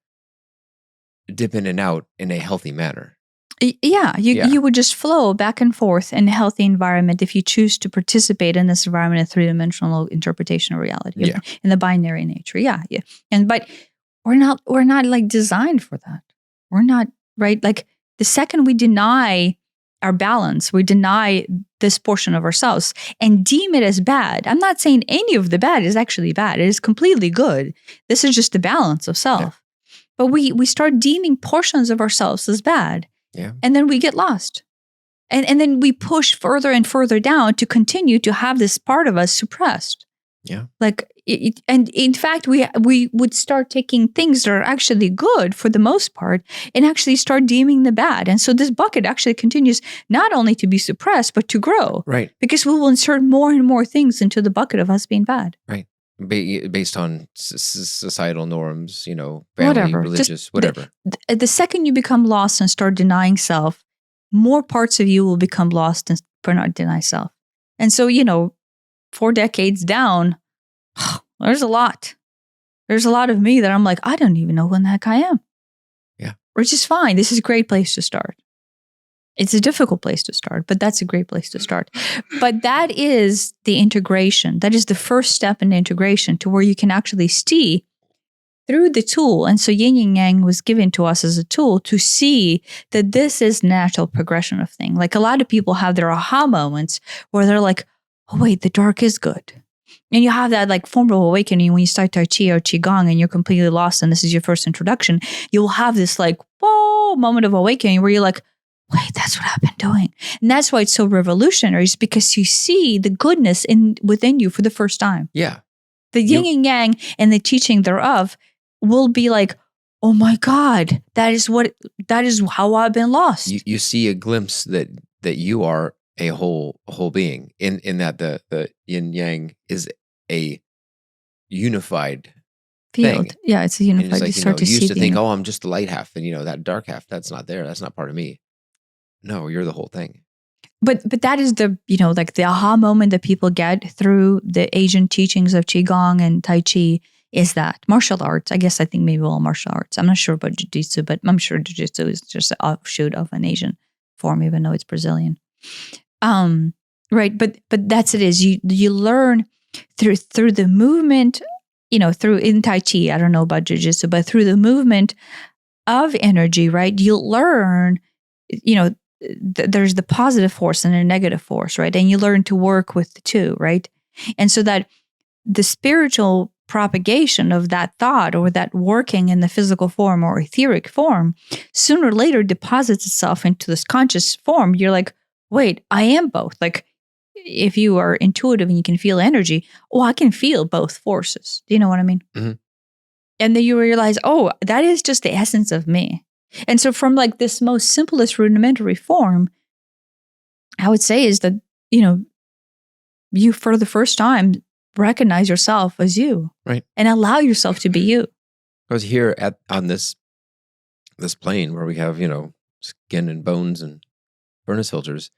dip in and out in a healthy manner.
Yeah, you would just flow back and forth in a healthy environment if you choose to participate in this environment in three-dimensional interpretation of reality, in the binary nature. Yeah. But we're not like designed for that. We're not, right? Like the second we deny our balance, we deny this portion of ourselves and deem it as bad. I'm not saying any of the bad is actually bad. It is completely good. This is just the balance of self. Yeah. But we start deeming portions of ourselves as bad.
Yeah.
And then we get lost. And then we push further and further down to continue to have this part of us suppressed.
Yeah.
Like, and in fact, we would start taking things that are actually good for the most part and actually start deeming the bad. And so this bucket actually continues not only to be suppressed, but to grow.
Right.
Because we will insert more and more things into the bucket of us being bad.
Right. Based on societal norms, family, religious, just whatever.
The second you become lost and start denying self, more parts of you will become lost and not deny self. And so, 4 decades down, there's a lot. There's a lot of me that I'm like, I don't even know who the heck I am.
Yeah.
Which is fine. This is a great place to start. It's a difficult place to start, but that's a great place to start. But that is the integration. That is the first step in integration to where you can actually see through the tool. And so yin and yang was given to us as a tool to see that this is natural progression of thing. Like a lot of people have their aha moments where they're like, oh, wait, the dark is good. And you have that like form of awakening when you start Tai Chi or Qigong and you're completely lost and this is your first introduction. You'll have this like, whoa, moment of awakening where you're like, wait, that's what I've been doing. And that's why it's so revolutionary, is because you see the goodness within you for the first time.
Yeah.
The yin and yang and the teaching thereof will be like, oh my God, that is how I've been lost.
You see a glimpse that you are a whole being in that the yin yang is a unified
Field.
thing.
Yeah, it's a
And
unified.
it's like,
You start to
you
see
used to
the
think, oh, I'm just the light half, and that dark half, that's not there. That's not part of me. No, you're the whole thing.
But that is the, like the aha moment that people get through the Asian teachings of Qigong and Tai Chi is that martial arts. I think maybe all martial arts. I'm not sure about Jiu-Jitsu, but I'm sure Jiu-Jitsu is just an offshoot of an Asian form, even though it's Brazilian. Right. But that's it is. You learn through the movement, through in Tai Chi. I don't know about Jiu-Jitsu, but through the movement of energy, right? You'll learn, there's the positive force and a negative force, right? And you learn to work with the two, right? And so that the spiritual propagation of that thought or that working in the physical form or etheric form sooner or later deposits itself into this conscious form. You're like, wait, I am both. Like if you are intuitive and you can feel energy, I can feel both forces. Do you know what I mean?
Mm-hmm.
And then you realize, that is just the essence of me. And so from like this most simplest rudimentary form, I would say is that, you for the first time recognize yourself as you.
Right.
And allow yourself to be you.
Because here on this plane where we have, skin and bones and furnace filters,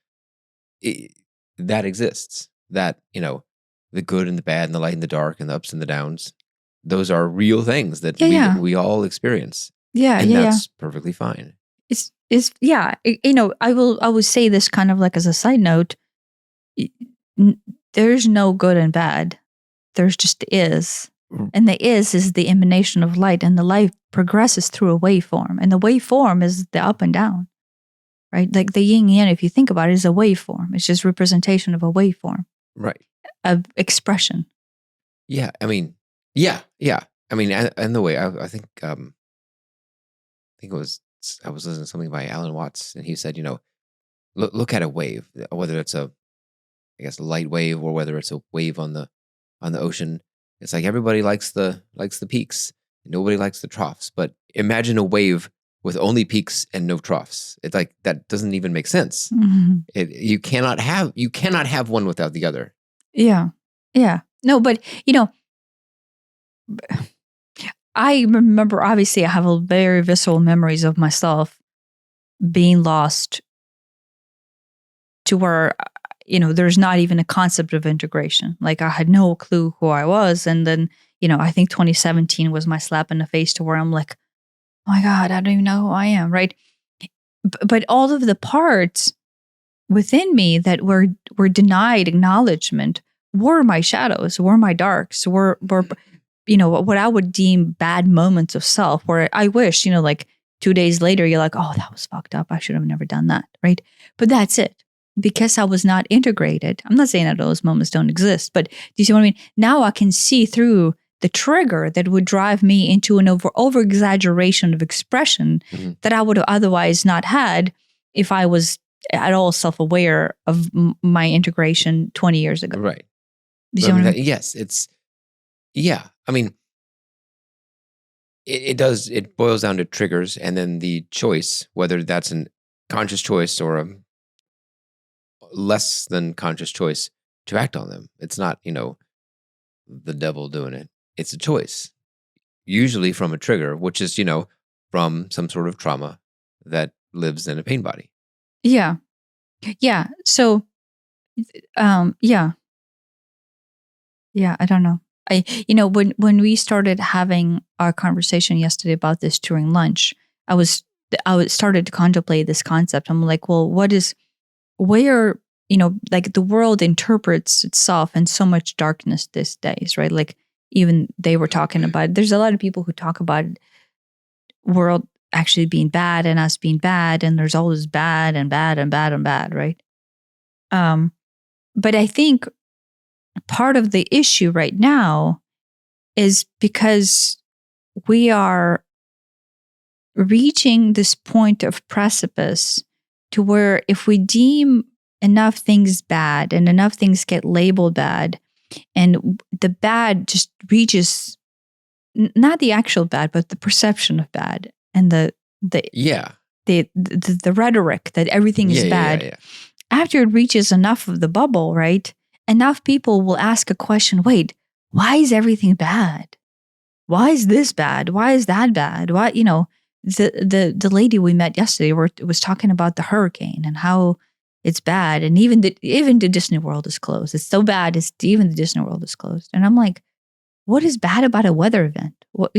that exists. That, the good and the bad and the light and the dark and the ups and the downs, those are real things that we all experience. And that's perfectly fine.
I will say this kind of like as a side note. There's no good and bad. There's just is. And the is the emanation of light, and the light progresses through a waveform. And the waveform is the up and down, right? Like the yin yang, if you think about it, is a waveform. It's just representation of a waveform.
Right.
Of expression.
Yeah. I mean, yeah. I mean, and the way I think it was, I was listening to something by Alan Watts, and he said, look at a wave, whether it's a light wave or whether it's a wave on the ocean. It's like everybody likes the peaks, nobody likes the troughs. But imagine a wave with only peaks and no troughs. It's like that doesn't even make sense.
Mm-hmm.
You cannot have one without the other.
Yeah. No, but I remember, obviously, I have a very visceral memories of myself being lost to where, there's not even a concept of integration. Like I had no clue who I was. And then, I think 2017 was my slap in the face to where I'm like, oh my God, I don't even know who I am, right? But all of the parts within me that were denied acknowledgement were my shadows, were my darks, were what I would deem bad moments of self, where I wish, like 2 days later, you're like, oh, that was fucked up. I should have never done that. Right. But that's it. Because I was not integrated. I'm not saying that those moments don't exist, but do you see what I mean? Now I can see through the trigger that would drive me into an over exaggeration of expression that I would have otherwise not had if I was at all self-aware of my integration 20 years ago.
Right.
You see what I mean?
Yes, it's, yeah. I mean, it does, it boils down to triggers and then the choice, whether that's a conscious choice or a less than conscious choice to act on them. It's not, the devil doing it. It's a choice, usually from a trigger, which is, from some sort of trauma that lives in a pain body.
Yeah. So, yeah, I don't know. When we started having our conversation yesterday about this during lunch, I started to contemplate this concept. I'm like, well, where, like the world interprets itself in so much darkness these days, right? Like even they were talking about it. There's a lot of people who talk about world actually being bad and us being bad, and there's always bad and bad and bad and bad, right? But I think part of the issue right now is because we are reaching this point of precipice to where if we deem enough things bad and enough things get labeled bad, and the bad just reaches not the actual bad, but the perception of bad and the rhetoric that everything is bad.
Yeah.
after it reaches enough of the bubble, right? Enough people will ask a question, wait, why is everything bad? Why is this bad? Why is that bad? Why, the lady we met yesterday was talking about the hurricane and how it's bad. And even the Disney World is closed. It's so bad, even the Disney World is closed. And I'm like, what is bad about a weather event? What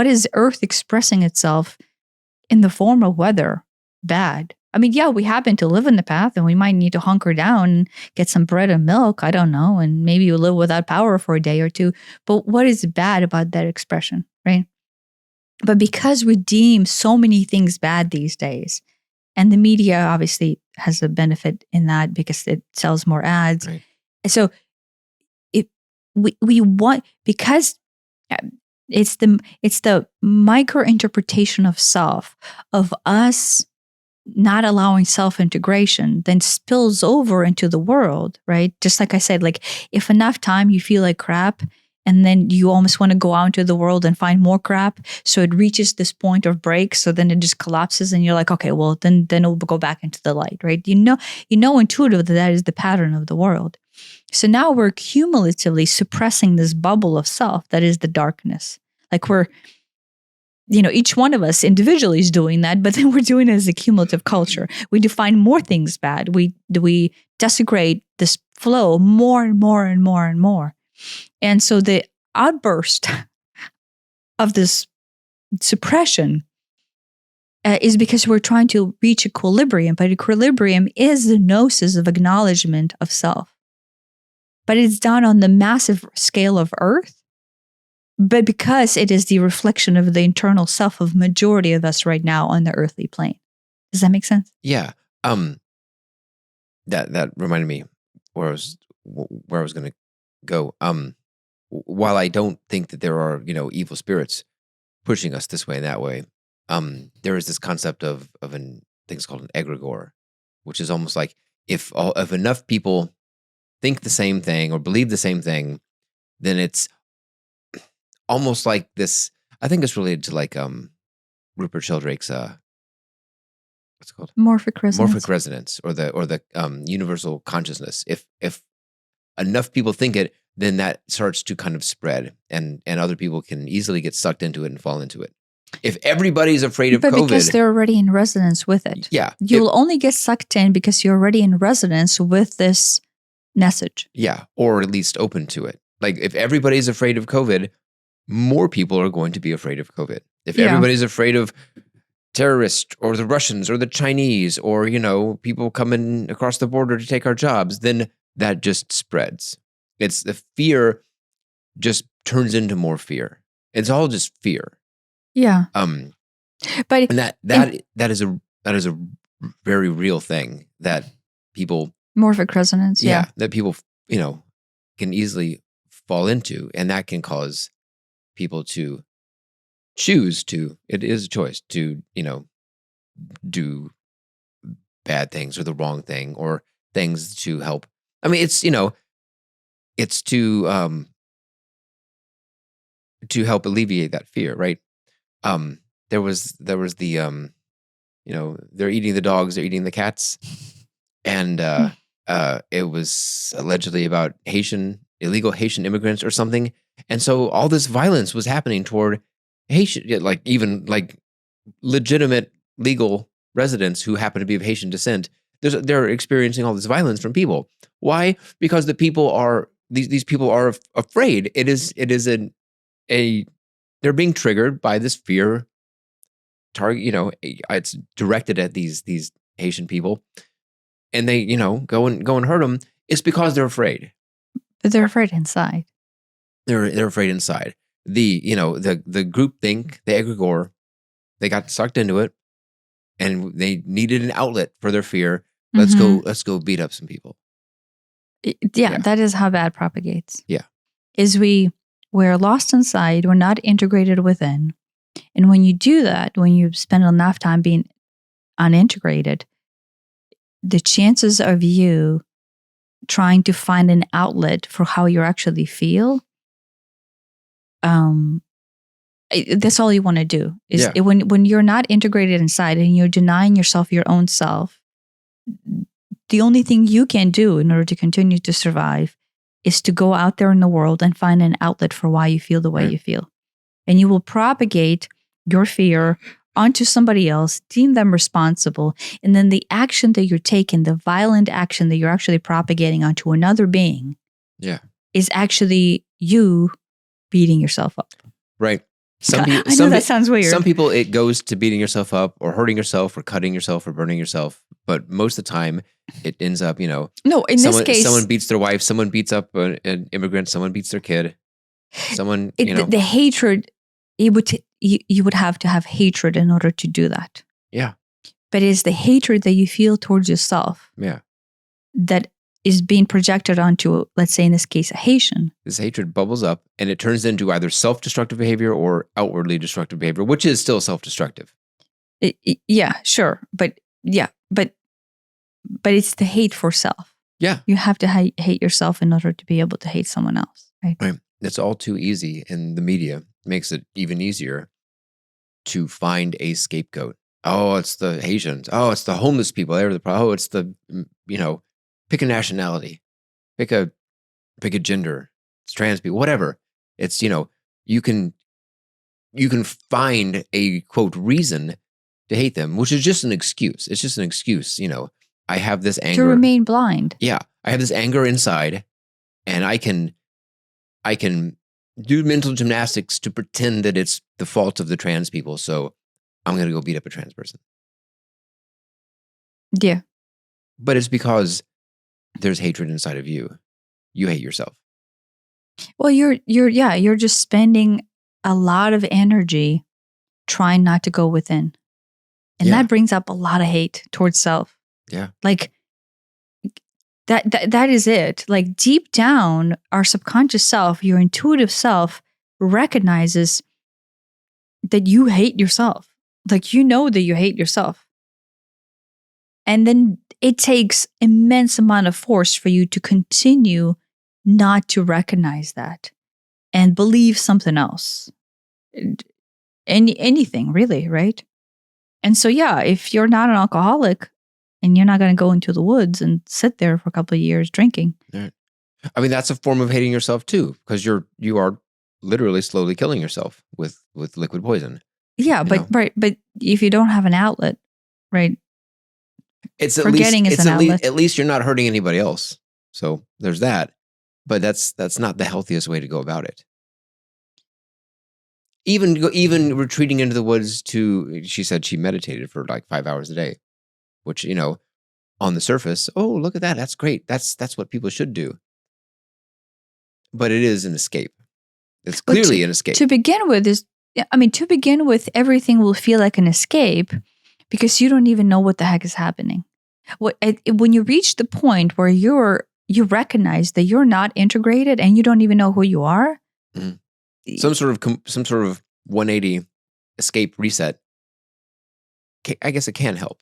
is Earth expressing itself in the form of weather bad? I mean, yeah, we happen to live in the path and we might need to hunker down and get some bread and milk. I don't know. And maybe you live without power for a day or two. But what is bad about that expression, right? But because we deem so many things bad these days, and the media obviously has a benefit in that because it sells more ads.
Right.
So we want, because it's the micro interpretation of self, of us not allowing self-integration, then spills over into the world, right? Just like I said, like if enough time you feel like crap, and then you almost want to go out into the world and find more crap, so it reaches this point of break, so then it just collapses, and you're like, okay, well then it'll go back into the light, right? You know intuitively that is the pattern of the world. So now we're cumulatively suppressing this bubble of self that is the darkness. Like we're, each one of us individually is doing that, but then we're doing it as a cumulative culture. We define more things bad. We desecrate this flow more and more and more and more. And so the outburst of this suppression is because we're trying to reach equilibrium, but equilibrium is the gnosis of acknowledgement of self. But it's done on the massive scale of Earth, but because it is the reflection of the internal self of majority of us right now on the earthly plane. Does that make sense?
Yeah. That reminded me where I was going to go. While I don't think that there are, evil spirits pushing us this way and that way, there is this concept of an thing's called an egregore, which is almost like if enough people think the same thing or believe the same thing, then it's almost like this. I think it's related to like Rupert Sheldrake's what's it called?
Morphic resonance.
Morphic resonance, or the universal consciousness. If enough people think it, then that starts to kind of spread, and other people can easily get sucked into it and fall into it. If everybody's afraid of COVID,
because they're already in resonance with it.
Yeah,
you'll only get sucked in because you're already in resonance with this message.
Yeah, or at least open to it. Like if everybody's afraid of COVID, more people are going to be afraid of COVID. If everybody's afraid of terrorists or the Russians or the Chinese or, people coming across the border to take our jobs, then that just spreads. It's the fear just turns into more fear. It's all just fear.
Yeah.
But that is a very real thing that people
morphic resonance. Yeah.
That people, can easily fall into, and that can cause people to choose to, it is a choice to, do bad things or the wrong thing or things to help. I mean, it's, it's to help alleviate that fear, right? There was the, they're eating the dogs, they're eating the cats. And it was allegedly about illegal Haitian immigrants or something. And so all this violence was happening toward Haitian, like even like legitimate legal residents who happen to be of Haitian descent. They're experiencing all this violence from people. Why? Because the people are, these people are afraid. They're being triggered by this fear target, it's directed at these Haitian people. And they, go and hurt them. It's because they're afraid.
But they're afraid inside.
They're afraid inside. The group think, the egregore, they got sucked into it, and they needed an outlet for their fear. Let's go beat up some people.
Yeah, that is how bad propagates.
Yeah,
is we're lost inside. We're not integrated within, and when you do that, when you spend enough time being unintegrated, the chances of you trying to find an outlet for how you actually feel, that's all you want to do. When you're not integrated inside and you're denying yourself your own self, the only thing you can do in order to continue to survive is to go out there in the world and find an outlet for why you feel the way
Right.
you feel. And you will propagate your fear onto somebody else, deem them responsible, and then the action that you're taking, the violent action that you're actually propagating onto another being,
Yeah.
is actually you beating yourself up.
Right.
I know that sounds weird.
Some people, it goes to beating yourself up or hurting yourself or cutting yourself or burning yourself. But most of the time, it ends up,
No, in
someone,
this case,
someone beats their wife, someone beats up an immigrant, someone beats their kid, someone,
the hatred, you would have to have hatred in order to do that.
Yeah.
But it's the hatred that you feel towards yourself.
Yeah.
That is being projected onto, let's say in this case, a Haitian.
This hatred bubbles up and it turns into either self-destructive behavior or outwardly destructive behavior, which is still self-destructive.
Yeah, sure. But it's the hate for self.
Yeah.
You have to hate yourself in order to be able to hate someone else. Right.
It's all too easy, and the media makes it even easier to find a scapegoat. Oh, it's the Haitians. Oh, it's the homeless people. They're the problem. Oh, it's the, pick a nationality, pick a gender, it's trans people, whatever. It's, you can find a quote reason to hate them, which is just an excuse. It's just an excuse. I have this anger.
To remain blind.
Yeah. I have this anger inside, and I can do mental gymnastics to pretend that it's the fault of the trans people. So I'm going to go beat up a trans person.
Yeah.
But it's because there's hatred inside of you. You hate yourself.
Well, you're just spending a lot of energy trying not to go within. And that brings up a lot of hate towards self.
Yeah.
Like that is it. Like deep down, our subconscious self, your intuitive self recognizes that you hate yourself. Like you know that you hate yourself. And then it takes immense amount of force for you to continue not to recognize that and believe something else. Anything really, right? And so, yeah, if you're not an alcoholic and you're not going to go into the woods and sit there for a couple of years drinking.
Right. I mean, that's a form of hating yourself too, because you are literally slowly killing yourself with liquid poison.
Yeah, but if you don't have an outlet, right?
It's at
forgetting
least,
is an outlet.
At least you're not hurting anybody else. So there's that. But that's not the healthiest way to go about it. Even retreating into the woods she said she meditated for like 5 hours a day, which, on the surface, oh, look at that. That's great. That's what people should do. But it is an escape. It's clearly an escape.
To begin with, everything will feel like an escape because you don't even know what the heck is happening. When you reach the point where you recognize that you're not integrated and you don't even know who you are.
Mm-hmm. Some sort of 180 escape reset. I guess it can help.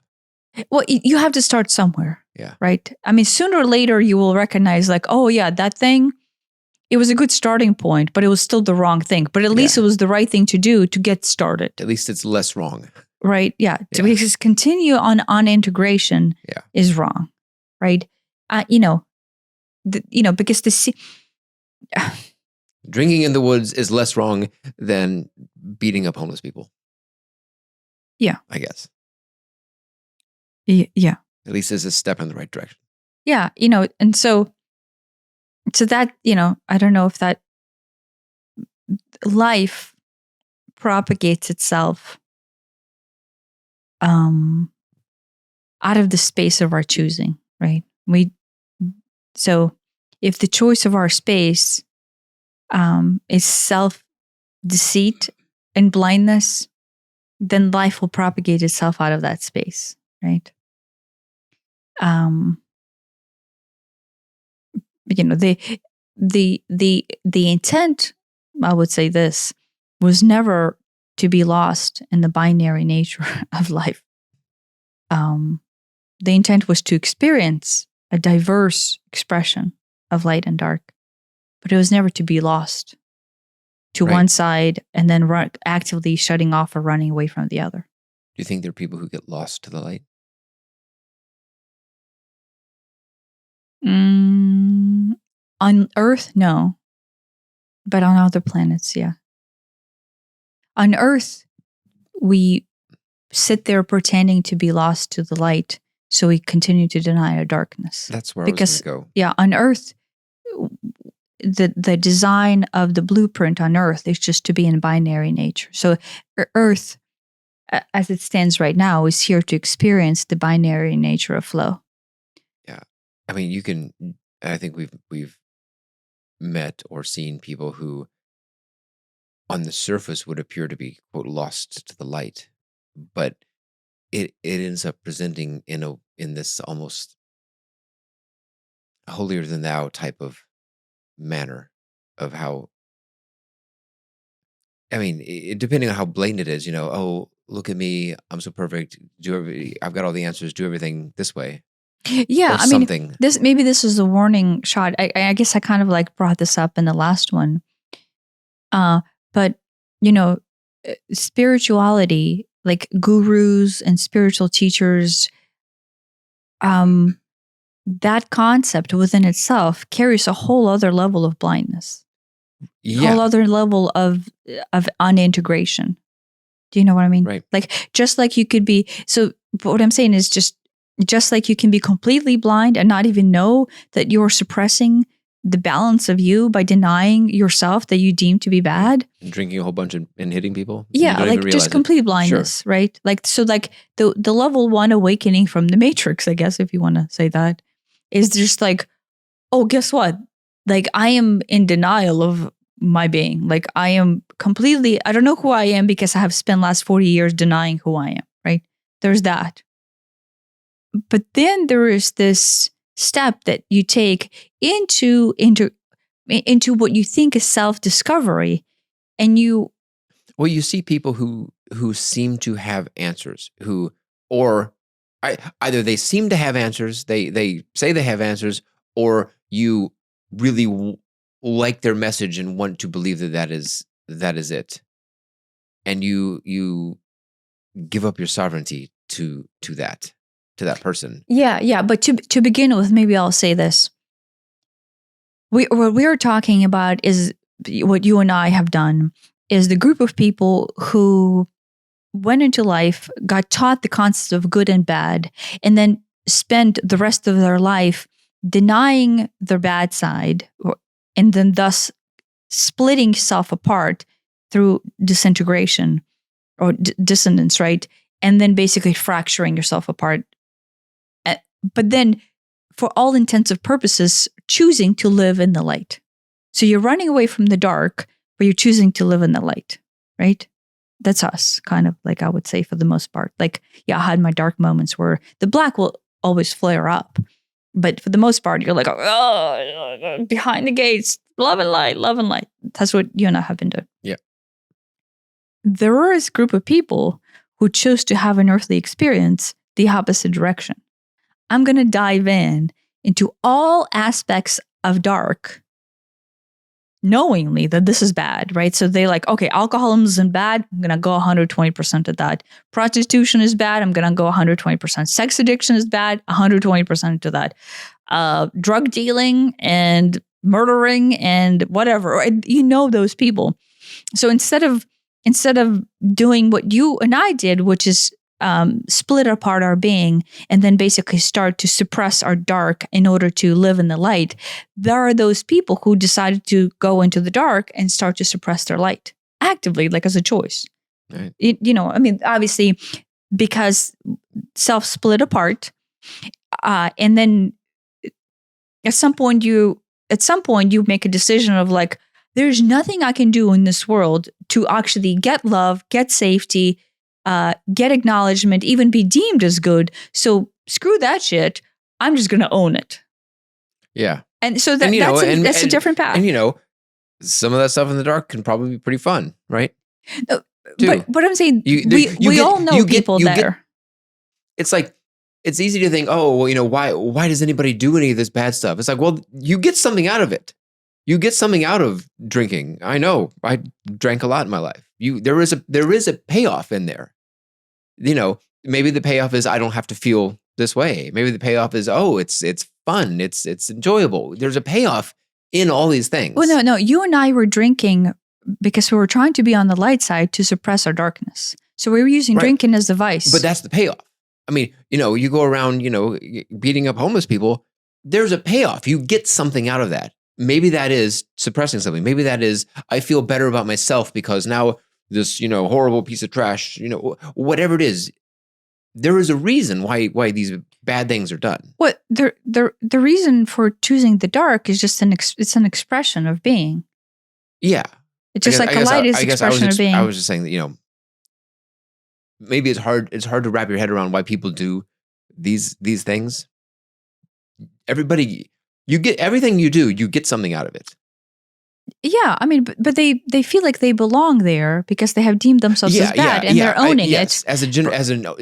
Well, you have to start somewhere.
Yeah.
Right. I mean, sooner or later you will recognize like, oh yeah, that thing, it was a good starting point, but it was still the wrong thing. But at least it was the right thing to do to get started.
At least it's less wrong.
Right. Yeah. Because continue on integration is wrong. Right. Because
drinking in the woods is less wrong than beating up homeless people.
Yeah.
I guess.
Yeah.
At least it's a step in the right direction.
Yeah. And so that, I don't know if that life propagates itself out of the space of our choosing, right? So if the choice of our space is self-deceit and blindness, then life will propagate itself out of that space, right? The intent, I would say this, was never to be lost in the binary nature of life. The intent was to experience a diverse expression of light and dark, but it was never to be lost to one side and then actively shutting off or running away from the other.
Do you think there are people who get lost to the light?
On Earth, no. But on other planets, yeah. On Earth, we sit there pretending to be lost to the light, so we continue to deny our darkness.
That's where I was going to go.
Yeah, on Earth, the design of the blueprint on Earth is just to be in binary nature. So Earth, as it stands right now, is here to experience the binary nature of flow.
Yeah, I mean, I think we've met or seen people who, on the surface, would appear to be, quote, lost to the light, but it ends up presenting in this almost holier than thou type of manner of how, I mean, depending on how blatant it is, oh, look at me, I'm so perfect, I've got all the answers, do everything this way.
Yeah,
or something.
This is a warning shot. I guess I kind of like brought this up in the last one. But spirituality, like gurus and spiritual teachers, that concept within itself carries a whole other level of blindness.
Yeah.
Whole other level of unintegration. Do you know what I mean?
Right.
Like, just like you could be, so what I'm saying is just like you can be completely blind and not even know that you're suppressing the balance of you by denying yourself that you deem to be bad.
And drinking a whole bunch and hitting people.
Yeah, like just complete blindness, sure. Right? Like, so like the level 1 awakening from the Matrix, I guess, if you want to say that, is just like, oh, guess what? Like, I am in denial of my being. Like, I am completely, I don't know who I am because I have spent last 40 years denying who I am, right? There's that. But then there is this step that you take into what you think is self-discovery, and you
see people who seem to have answers, either they seem to have answers, they say they have answers, or you really like their message and want to believe that is it, and you give up your sovereignty to that person.
Yeah. But to begin with, maybe I'll say this. What we are talking about is what you and I have done is the group of people who went into life, got taught the concept of good and bad, and then spent the rest of their life denying their bad side, and then thus splitting self apart through disintegration or dissonance, right? And then basically fracturing yourself apart. But then, for all intents and purposes, choosing to live in the light. So you're running away from the dark, but you're choosing to live in the light, right? That's us, kind of, like, I would say, for the most part. Like, yeah, I had my dark moments where the black will always flare up. But for the most part, you're like, oh, behind the gates, love and light, love and light. That's what you and I have been doing.
Yeah.
There is a group of people who chose to have an earthly experience the opposite direction. I'm going to dive into all aspects of dark, knowingly that this is bad, right? So they like, okay, alcoholism isn't bad. I'm going to go 120% of that. Prostitution is bad. I'm going to go 120%. Sex addiction is bad. 120% to that. Drug dealing and murdering and whatever. You know those people. So instead of doing what you and I did, which is split apart our being and then basically start to suppress our dark in order to live in the light, there are those people who decided to go into the dark and start to suppress their light actively, like as a choice.
Right.
Obviously, because self split apart, and then at some point you make a decision of like, there's nothing I can do in this world to actually get love, get safety, get acknowledgement, even be deemed as good. So screw that shit. I'm just going to own it.
Yeah.
And so that's a different path.
And, some of that stuff in the dark can probably be pretty fun, right?
But I'm saying, we all know people there.
It's like, it's easy to think, oh, well, why does anybody do any of this bad stuff? It's like, well, you get something out of it. You get something out of drinking. I know. I drank a lot in my life. There is a payoff in there. Maybe the payoff is I don't have to feel this way. Maybe the payoff is, it's fun. It's enjoyable. There's a payoff in all these things.
Well, no. You and I were drinking because we were trying to be on the light side to suppress our darkness. So we were using drinking as the vice.
But that's the payoff. I mean, you go around, beating up homeless people. There's a payoff. You get something out of that. Maybe that is suppressing something. Maybe that is, I feel better about myself because now this, horrible piece of trash, whatever it is, there is a reason why these bad things are done.
What the reason for choosing the dark is just it's an expression of being.
Yeah.
It's just like a light is an expression of being.
I was just saying that, maybe it's hard to wrap your head around why people do these things. Everybody, you get everything you do, you get something out of it.
Yeah, I mean, but they feel like they belong there because they have deemed themselves as bad, and they're owning it.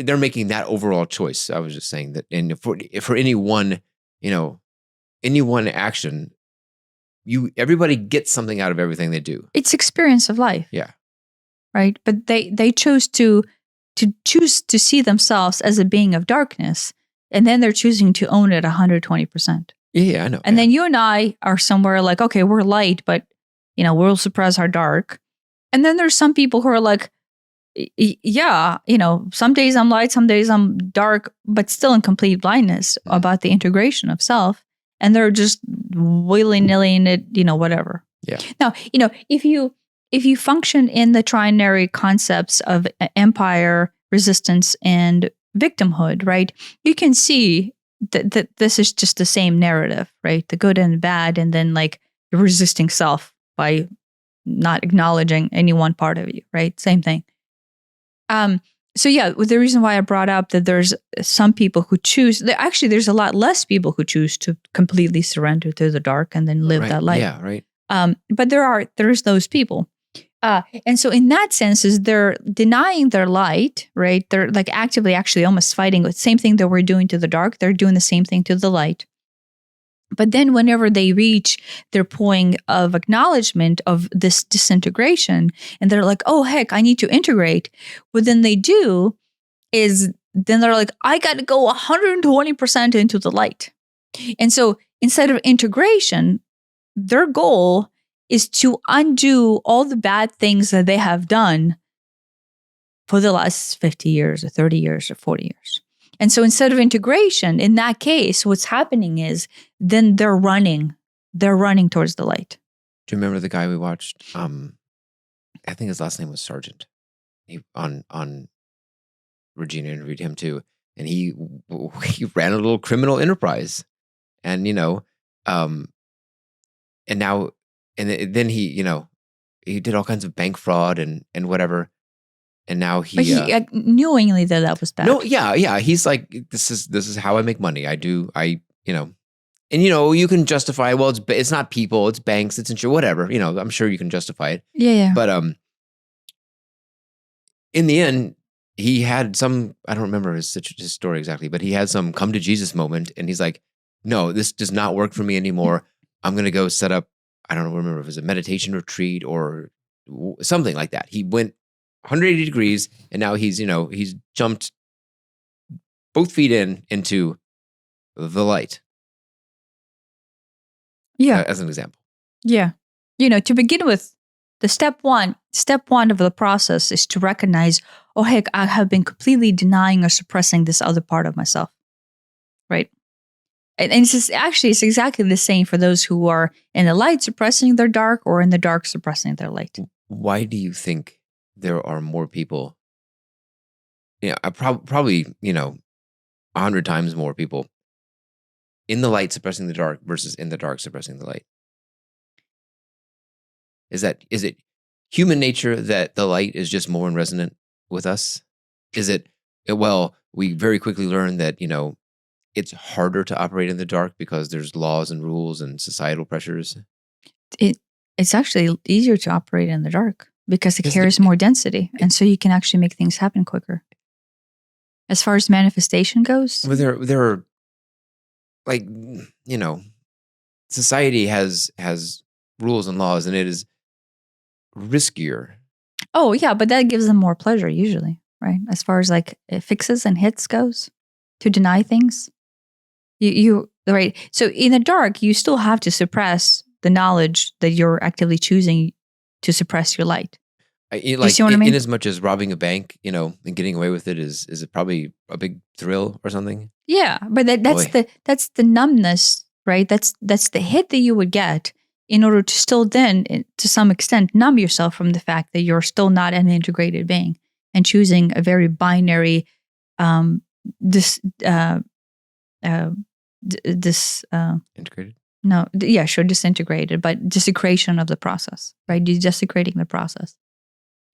They're making that overall choice. I was just saying that, and for any one, any one action, everybody gets something out of everything they do.
It's experience of life.
Yeah,
right. But they chose to see themselves as a being of darkness, and then they're choosing to own it 120%.
Yeah, I know.
And then you and I are somewhere like, okay, we're light, but we'll suppress our dark. And then there's some people who are like, yeah, some days I'm light, some days I'm dark, but still in complete blindness about the integration of self. And they're just willy-nilly in it, whatever.
Yeah.
Now, if you function in the trinary concepts of empire, resistance, and victimhood, right, you can see that this is just the same narrative, right? The good and the bad, and then like the resisting self by not acknowledging any one part of you, right? Same thing. So yeah, the reason why I brought up that there's some people who choose, there's a lot less people who choose to completely surrender to the dark and then live that life.
Yeah, right.
But there's those people. And so in that sense, is they're denying their light, right? They're like actively actually almost fighting with the same thing that we're doing to the dark. They're doing the same thing to the light. But then whenever they reach their point of acknowledgement of this disintegration, and they're like, oh, heck, I need to integrate. What then they do is then they're like, I got to go 120% into the light. And so instead of integration, their goal is to undo all the bad things that they have done for the last 50 years or 30 years or 40 years. And so instead of integration, in that case, what's happening is then they're running towards the light.
Do you remember the guy we watched? I think his last name was Sargent. He on Regina interviewed him too. And he ran a little criminal enterprise. And, and now, and then he did all kinds of bank fraud and whatever. And now
but he knowingly that was bad.
No, yeah. He's like, this is how I make money. And you can justify, well, it's not people, it's banks, it's insurance, whatever. I'm sure you can justify it.
Yeah.
But in the end, he had some, I don't remember his story exactly, but he had some come to Jesus moment, and he's like, no, this does not work for me anymore. I'm going to go set up, I don't remember if it was a meditation retreat or something like that. He went 180 degrees, and now he's jumped both feet into the light.
Yeah.
As an example.
Yeah. To begin with, the step one of the process is to recognize, oh, heck, I have been completely denying or suppressing this other part of myself. Right. And it's exactly the same for those who are in the light suppressing their dark or in the dark suppressing their light.
Why do you think there are more people, probably, 100 times more people in the light suppressing the dark versus in the dark suppressing the light? Is it human nature that the light is just more in resonant with us? Is it, well, we very quickly learn that, it's harder to operate in the dark because there's laws and rules and societal pressures?
It's actually easier to operate in the dark because it carries more density. And so you can actually make things happen quicker. As far as manifestation goes?
Well, there are, like, society has rules and laws, and it is riskier.
Oh, yeah, but that gives them more pleasure usually, right? As far as like fixes and hits goes. to deny things. You right. So in the dark, you still have to suppress the knowledge that you're actively choosing to suppress your light.
You
see what I mean?
In as much as robbing a bank, and getting away with it is it probably a big thrill or something?
Yeah, but that's the numbness, right? That's the hit that you would get in order to still then, to some extent, numb yourself from the fact that you're still not an integrated being and choosing a very binary,
integrated.
Disintegrated, but desecration of the process, right? You're desecrating the process,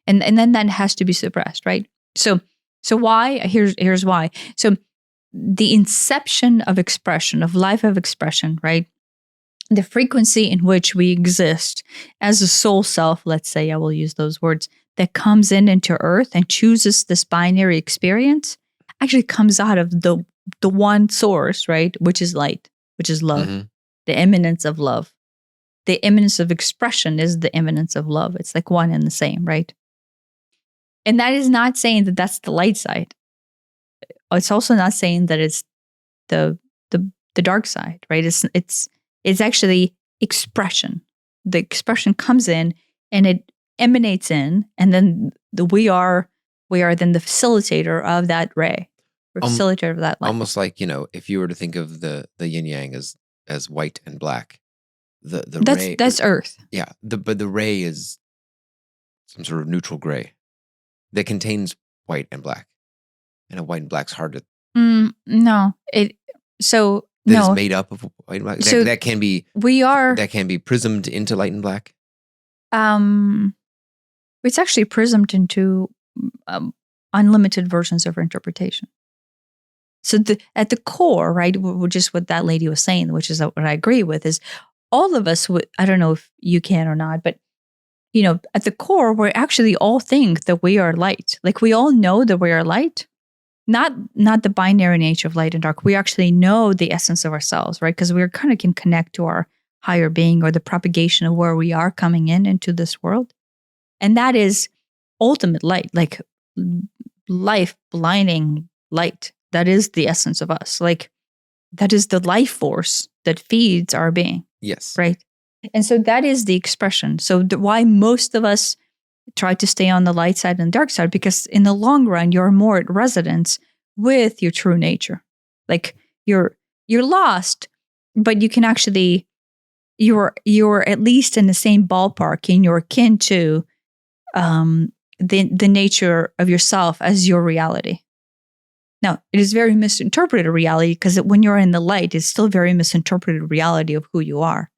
and then that has to be suppressed, right? So why? Here's why. So the inception of expression, of life of expression, right? The frequency in which we exist as a soul self, let's say, I will use those words, that comes into earth and chooses this binary experience, actually comes out of the one source, right? Which is light, which is love, the immanence of love. The immanence of expression is the immanence of love. It's like one and the same, right? And that is not saying that that's the light side. It's also not saying that it's the dark side, right? It's actually expression. The expression comes in and it emanates in, and then we are then the facilitator of that ray, facilitator of that light.
Almost like, if you were to think of the yin yang as white and black, the ray,
that's Earth.
Yeah, but the ray is some sort of neutral gray that contains white and black, and a white and black's hard to.
No,
that is made up of white and black.
So
that can be. That can be prismed into light and black.
It's actually prismed into unlimited versions of interpretation. So at the core, right, which is what that lady was saying, which is what I agree with, is all of us would, I don't know if you can or not, but at the core, we actually all think that we are light. Like we all know that we are light, not the binary nature of light and dark. We actually know the essence of ourselves, right? Because we kind of can connect to our higher being or the propagation of where we are coming into this world. And that is ultimate light, like life blinding light. That is the essence of us. Like that is the life force that feeds our being.
Yes.
Right. And so that is the expression. So why most of us try to stay on the light side and dark side, because in the long run, you're more at resonance with your true nature. Like you're lost, but you can actually, you're at least in the same ballpark and you're akin to the nature of yourself as your reality. Now, it is very misinterpreted reality because when you're in the light, it's still very misinterpreted reality of who you are.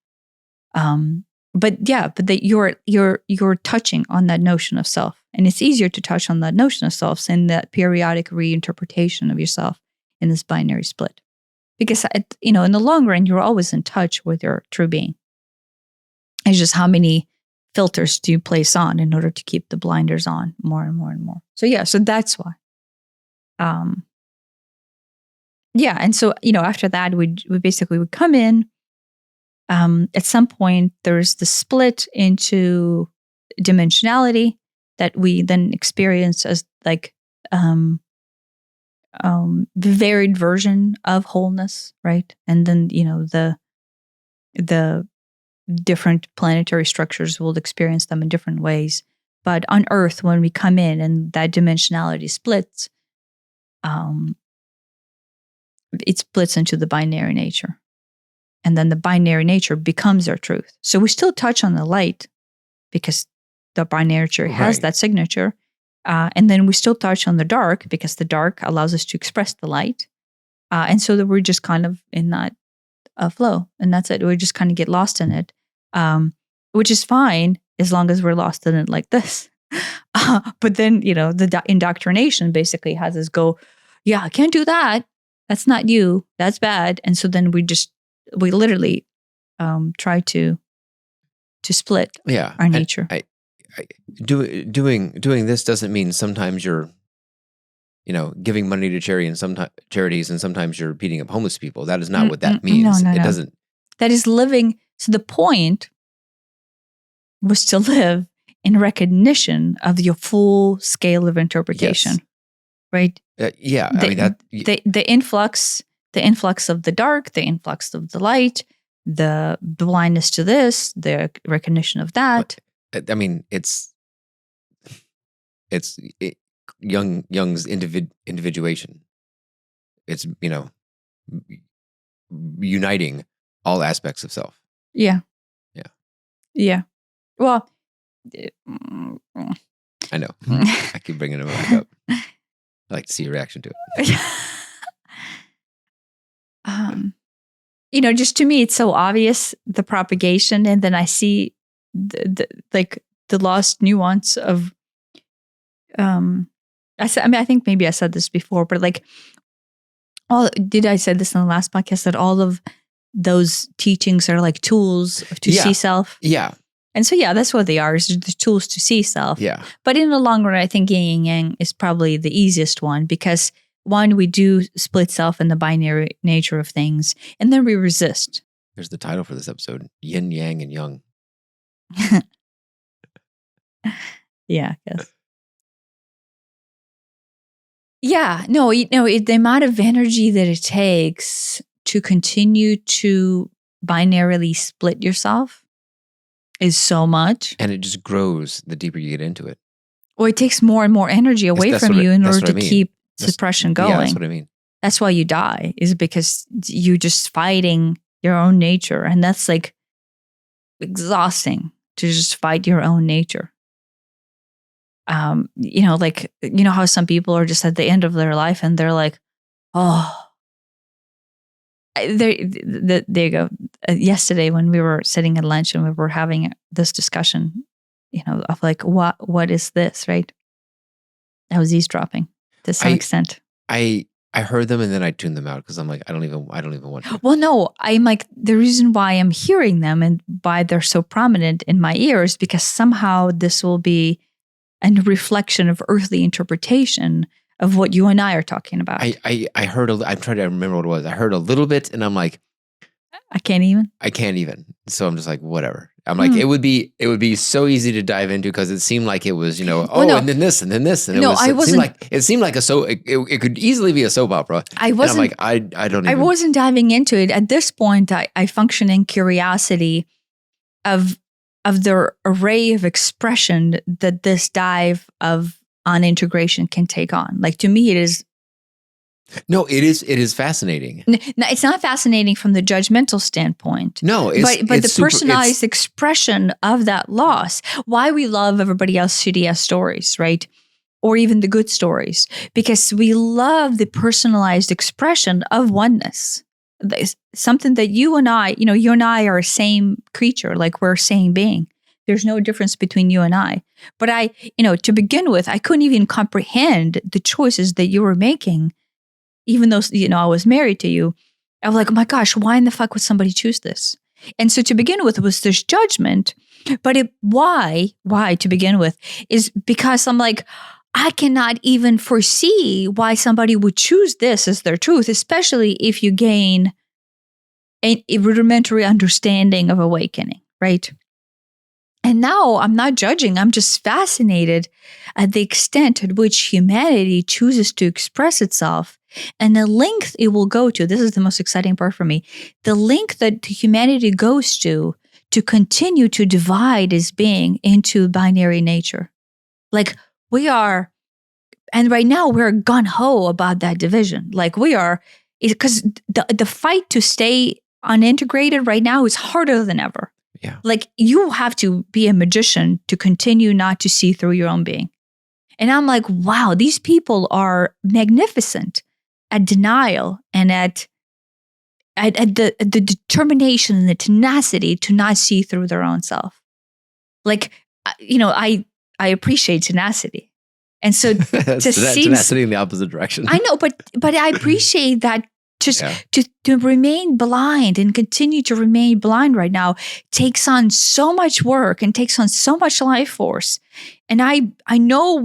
But that you're touching on that notion of self, and it's easier to touch on that notion of self in that periodic reinterpretation of yourself in this binary split, because in the long run, you're always in touch with your true being. It's just how many filters do you place on in order to keep the blinders on more and more and more. So so that's why. And so after that, we basically would come in. At some point, there's the split into dimensionality that we then experience as like the varied version of wholeness, right? And then the different planetary structures will experience them in different ways. But on Earth, when we come in and that dimensionality splits, it splits into the binary nature. And then the binary nature becomes our truth. So we still touch on the light because the binary nature has that signature. And then we still touch on the dark because the dark allows us to express the light. And so that we're just kind of in that flow. And that's it. We just kind of get lost in it, which is fine as long as we're lost in it like this. But then, the indoctrination basically has us go, I can't do that. That's not you. That's bad. And so then we literally try to split our nature.
Doing this doesn't mean sometimes you're, giving money to charities, and sometimes you're beating up homeless people. That is not what that means.
No.
It doesn't.
That is living. So the point was to live in recognition of your full scale of interpretation.
Yes.
right?
Yeah. I mean, that,
The influx of the dark, the influx of the light, the blindness to this, the recognition of that.
I mean, it's Jung's individuation. It's, uniting all aspects of self.
Yeah.
Yeah.
Yeah. Well,
I know. I keep bringing it back up. I like to see your reaction to it.
Just to me, it's so obvious, the propagation, and then I see the lost nuance of. I think maybe I said this before, but I said this in the last podcast that all of those teachings are like tools to see self.
Yeah.
And so, that's what they are, is the tools to see self.
Yeah.
But in the long run, I think yin and yang is probably the easiest one, because one, we do split self in the binary nature of things, and then we resist.
There's the title for this episode: Yin, Yang, and Young.
Yeah, I guess. Yeah, no, the amount of energy that it takes to continue to binarily split yourself is so much.
And it just grows the deeper you get into it.
Or it takes more and more energy away from you in order to keep suppression going.
Yeah, that's what I mean.
That's why you die, is because you're just fighting your own nature. And that's like exhausting, to just fight your own nature. How some people are just at the end of their life and they're like, oh, there you go. Yesterday when we were sitting at lunch and we were having this discussion, of like, what is this, right? I was eavesdropping to some extent.
I heard them and then I tuned them out because I'm like, I don't even want to.
Well, no, I'm like, the reason why I'm hearing them and why they're so prominent in my ears, because somehow this will be a reflection of earthly interpretation of what you and I are talking about.
I heard, I'm trying to remember what it was. I heard a little bit and I'm like,
I can't even.
So I'm just like, whatever. I'm like, it would be so easy to dive into because it seemed like it was, and then this and then this. And it seemed like it could easily be a soap opera. And I'm like, I don't even.
I wasn't diving into it. At this point, I function in curiosity of the array of expression that this dive of unintegration can take on. Like, to me, it is.
No, it is fascinating.
No, it's not fascinating from the judgmental standpoint.
No,
but the personalized expression of that loss. Why we love everybody else's shitty ass stories, right? Or even the good stories, because we love the personalized expression of oneness. Something that you and I are a same creature, like we're a same being. There's no difference between you and I. But to begin with, I couldn't even comprehend the choices that you were making. Even though, I was married to you, I was like, oh my gosh, why in the fuck would somebody choose this? And so to begin with, it was this judgment. But why to begin with is because I'm like, I cannot even foresee why somebody would choose this as their truth, especially if you gain a rudimentary understanding of awakening, right? And now I'm not judging. I'm just fascinated at the extent at which humanity chooses to express itself and the length it will go to. This is the most exciting part for me. The length that humanity goes to continue to divide its being into binary nature. Like we are, and right now we're gung-ho about that division. Like we are, because the fight to stay unintegrated right now is harder than ever.
Yeah. Like
you have to be a magician to continue not to see through your own being. And I'm like, wow, these people are magnificent at denial and at the determination and the tenacity to not see through their own self. Like, I appreciate tenacity. And so
tenacity in the opposite direction.
I know, but I appreciate that. To remain blind and continue to remain blind right now takes on so much work and takes on so much life force. And I know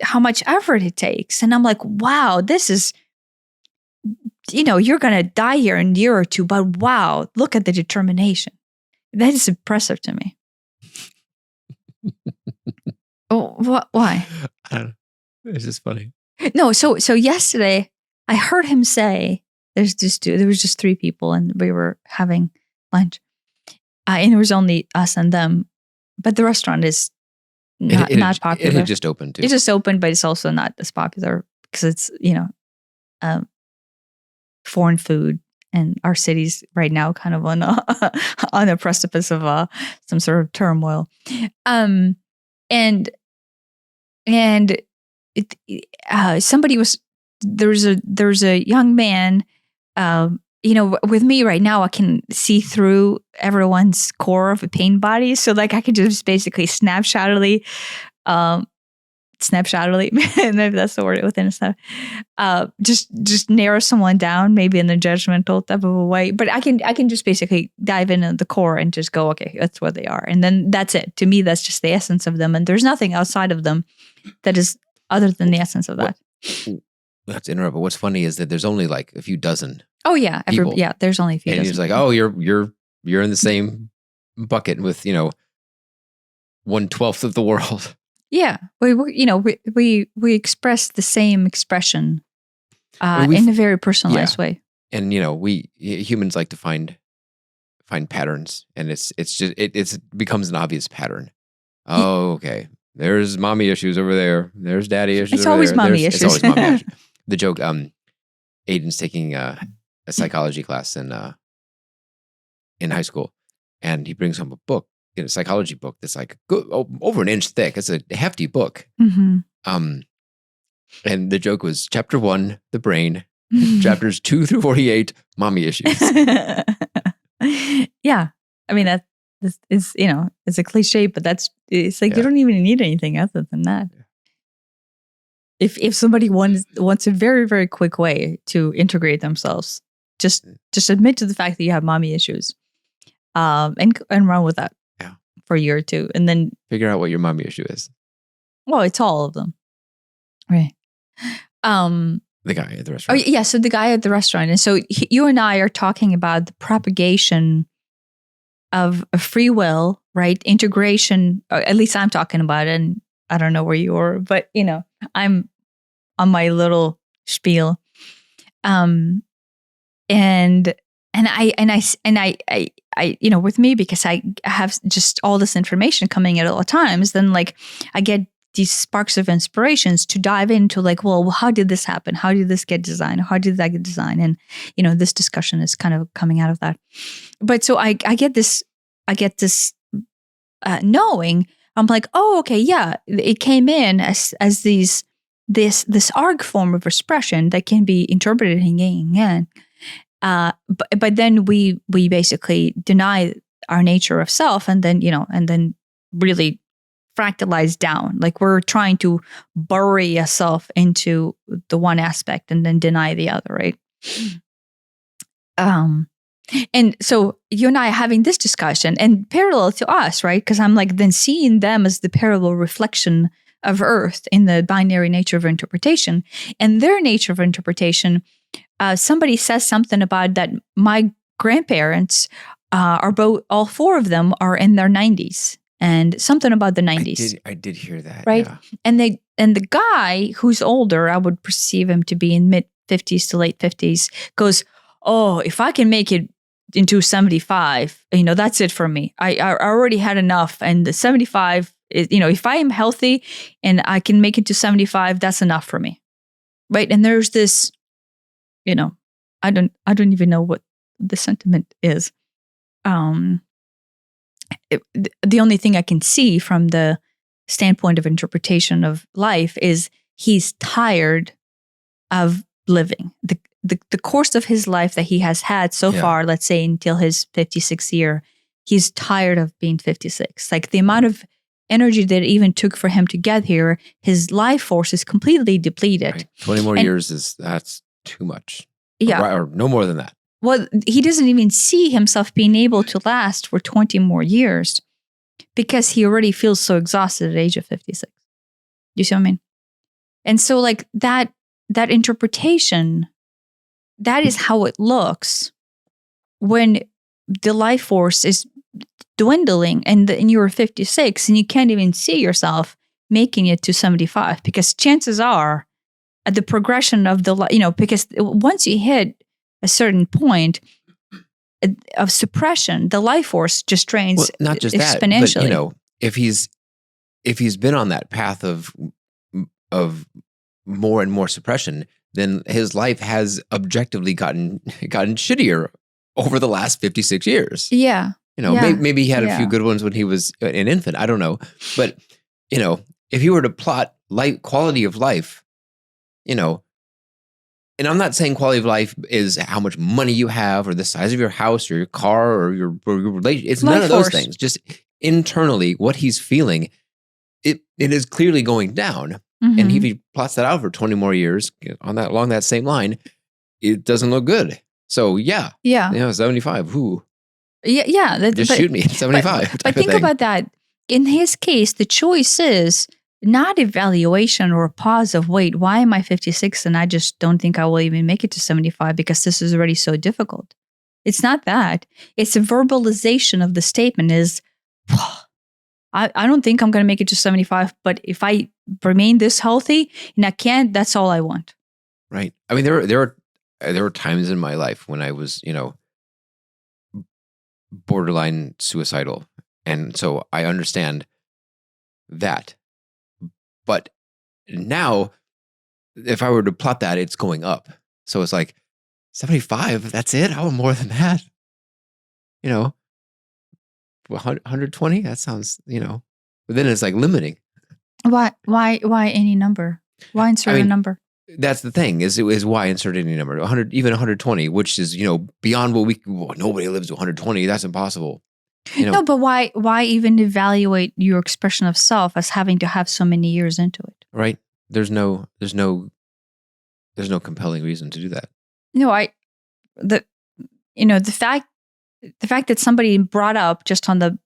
how much effort it takes. And I'm like, wow, this is, you're going to die here in a year or two, but wow, look at the determination. That is impressive to me. Oh, why?
I don't know. It's just funny.
No, so yesterday I heard him say there was just 3 people and we were having lunch. And there was only us and them. But the restaurant is not popular.
It had just opened too.
It just opened, but it's also not as popular because it's, foreign food, and our city's right now kind of on on a precipice of some sort of turmoil. And somebody was there's a young man. With me right now, I can see through everyone's core of a pain body. So like I could just basically snapshotly, maybe that's the word within a snap, just narrow someone down, maybe in a judgmental type of a way. But I can just basically dive into the core and just go, okay, that's what they are. And then that's it. To me, that's just the essence of them. And there's nothing outside of them that is other than the essence of that.
That's to interrupt, but what's funny is that there's only like a few dozen.
Oh yeah, there's only a few.
And
dozen.
it's like, oh, you're in the same bucket with 1/12 of the world.
Yeah, we express the same expression in a very personalized way.
And we humans like to find patterns, and it becomes an obvious pattern. Oh, okay. There's mommy issues over there. There's daddy issues.
It's always mommy issues.
It's always mommy issues. The joke. Aiden's taking a psychology class in high school, and he brings home a book, a psychology book that's like over an inch thick. It's a hefty book.
Mm-hmm.
And the joke was chapter 1, the brain, chapters 2 through 48, mommy issues.
Yeah, I mean that is it's a cliche, but it's like you don't even need anything other than that. If somebody wants a very, very quick way to integrate themselves, just admit to the fact that you have mommy issues, and run with that for a year or two, and then
figure out what your mommy issue is.
Well, it's all of them, right?
The guy at the restaurant.
Oh yeah, so the guy at the restaurant, and so you and I are talking about the propagation of a free will, right? Integration, or at least I'm talking about it, and I don't know where you are, but I'm on my little spiel, and I with me, because I have just all this information coming at all times, then like I get these sparks of inspirations to dive into like, well, how did this happen? How did this get designed? How did that get designed? And this discussion is kind of coming out of that. But so I get this knowing. I'm like, oh, okay, yeah, it came in as this arc form of expression that can be interpreted in yin and yang. But then we basically deny our nature of self, and then really fractalize down. Like we're trying to bury ourselves into the one aspect and then deny the other, right? And so you and I are having this discussion, and parallel to us, right? Because I'm like then seeing them as the parallel reflection of Earth in the binary nature of interpretation. And their nature of interpretation, somebody says something about that my grandparents are both, all 4 of them are in their 90s, and something about the 90s.
I did hear that.
Right.
Yeah.
And the guy who's older, I would perceive him to be in mid 50s to late 50s, goes, oh, if I can make it into 75, that's it for me. I already had enough. And the 75 is, if I am healthy and I can make it to 75, that's enough for me. Right. And there's this, I don't even know what the sentiment is. The only thing I can see from the standpoint of interpretation of life is he's tired of living. The course of his life that he has had so far, let's say until his 56th year, he's tired of being 56. Like the amount of energy that it even took for him to get here, his life force is completely depleted.
Right. 20 more years that's too much.
Yeah.
Or no more than that.
Well, he doesn't even see himself being able to last for 20 more years because he already feels so exhausted at the age of 56. You see what I mean? And so like that interpretation, that is how it looks when the life force is dwindling and you're 56 and you can't even see yourself making it to 75, because chances are at the progression of the, because once you hit a certain point of suppression, the life force just drains
Well, not just that,
exponentially.
but if he's been on that path of more and more suppression, then his life has objectively gotten shittier over the last 56 years.
Yeah.
Maybe he had a few good ones when he was an infant. I don't know. But, if you were to plot quality of life, and I'm not saying quality of life is how much money you have or the size of your house or your car or your relationship. It's none of those things. Just internally, what he's feeling, it is clearly going down.
Mm-hmm.
And if he plots that out for 20 more years along that same line, it doesn't look good. So 75. Who?
Yeah.
Just shoot me at 75.
But think about that. In his case, the choice is not evaluation or a pause of, wait, why am I 56 and I just don't think I will even make it to 75 because this is already so difficult. It's not that. It's a verbalization of the statement is, I don't think I'm going to make it to 75, but if I remain this healthy and I can't, that's all I want.
Right. I mean, there were times in my life when I was, borderline suicidal. And so I understand that. But now, if I were to plot that, it's going up. So it's like 75, that's it? I want more than that. 120? That sounds, but then it's like limiting.
Why any number? Why insert a number?
That's the thing is why insert any number? 100, even 120, which is, beyond what nobody lives to 120. That's impossible.
No, but why even evaluate your expression of self as having to have so many years into it?
Right. There's no compelling reason to do that.
No, the fact that somebody brought up just on the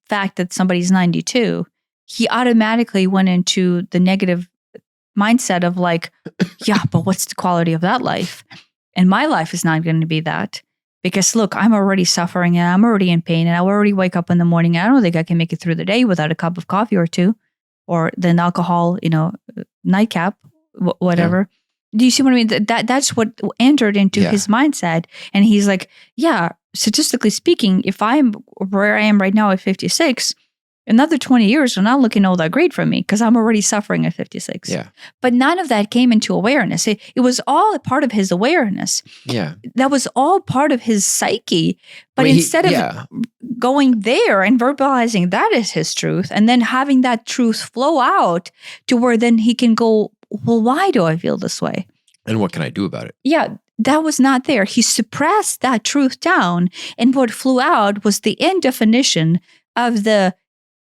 fact that somebody's 92, he automatically went into the negative mindset of like, yeah, but what's the quality of that life? And my life is not going to be that. Because look, I'm already suffering and I'm already in pain and I already wake up in the morning and I don't think I can make it through the day without a cup of coffee or two or then alcohol, nightcap, whatever. Yeah. Do you see what I mean? That's what entered into his mindset. And he's like, yeah, statistically speaking, if I'm where I am right now at 56, another 20 years are not looking all that great for me because I'm already suffering at 56.
Yeah.
But none of that came into awareness. It was all a part of his awareness.
Yeah.
That was all part of his psyche. But instead of going there and verbalizing that as his truth and then having that truth flow out to where then he can go, well, why do I feel this way?
And what can I do about it?
Yeah. That was not there. He suppressed that truth down. And what flew out was the indefinition of the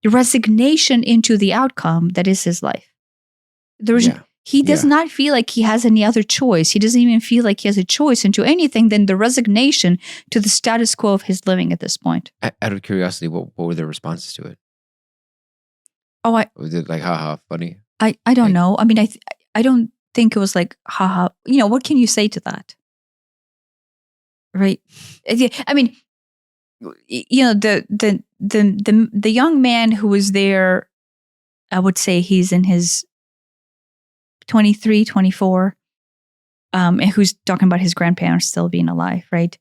resignation into the outcome that is his life. He does not feel like he has any other choice. He doesn't even feel like he has a choice into anything than the resignation to the status quo of his living at this point.
Out of curiosity, what were their responses to it? Was it like, haha, funny?
I don't know. I mean, I don't think it was like, haha. What can you say to that? Right? I mean, the young man who was there, I would say he's in his 23, 24, and who's talking about his grandparents still being alive, right?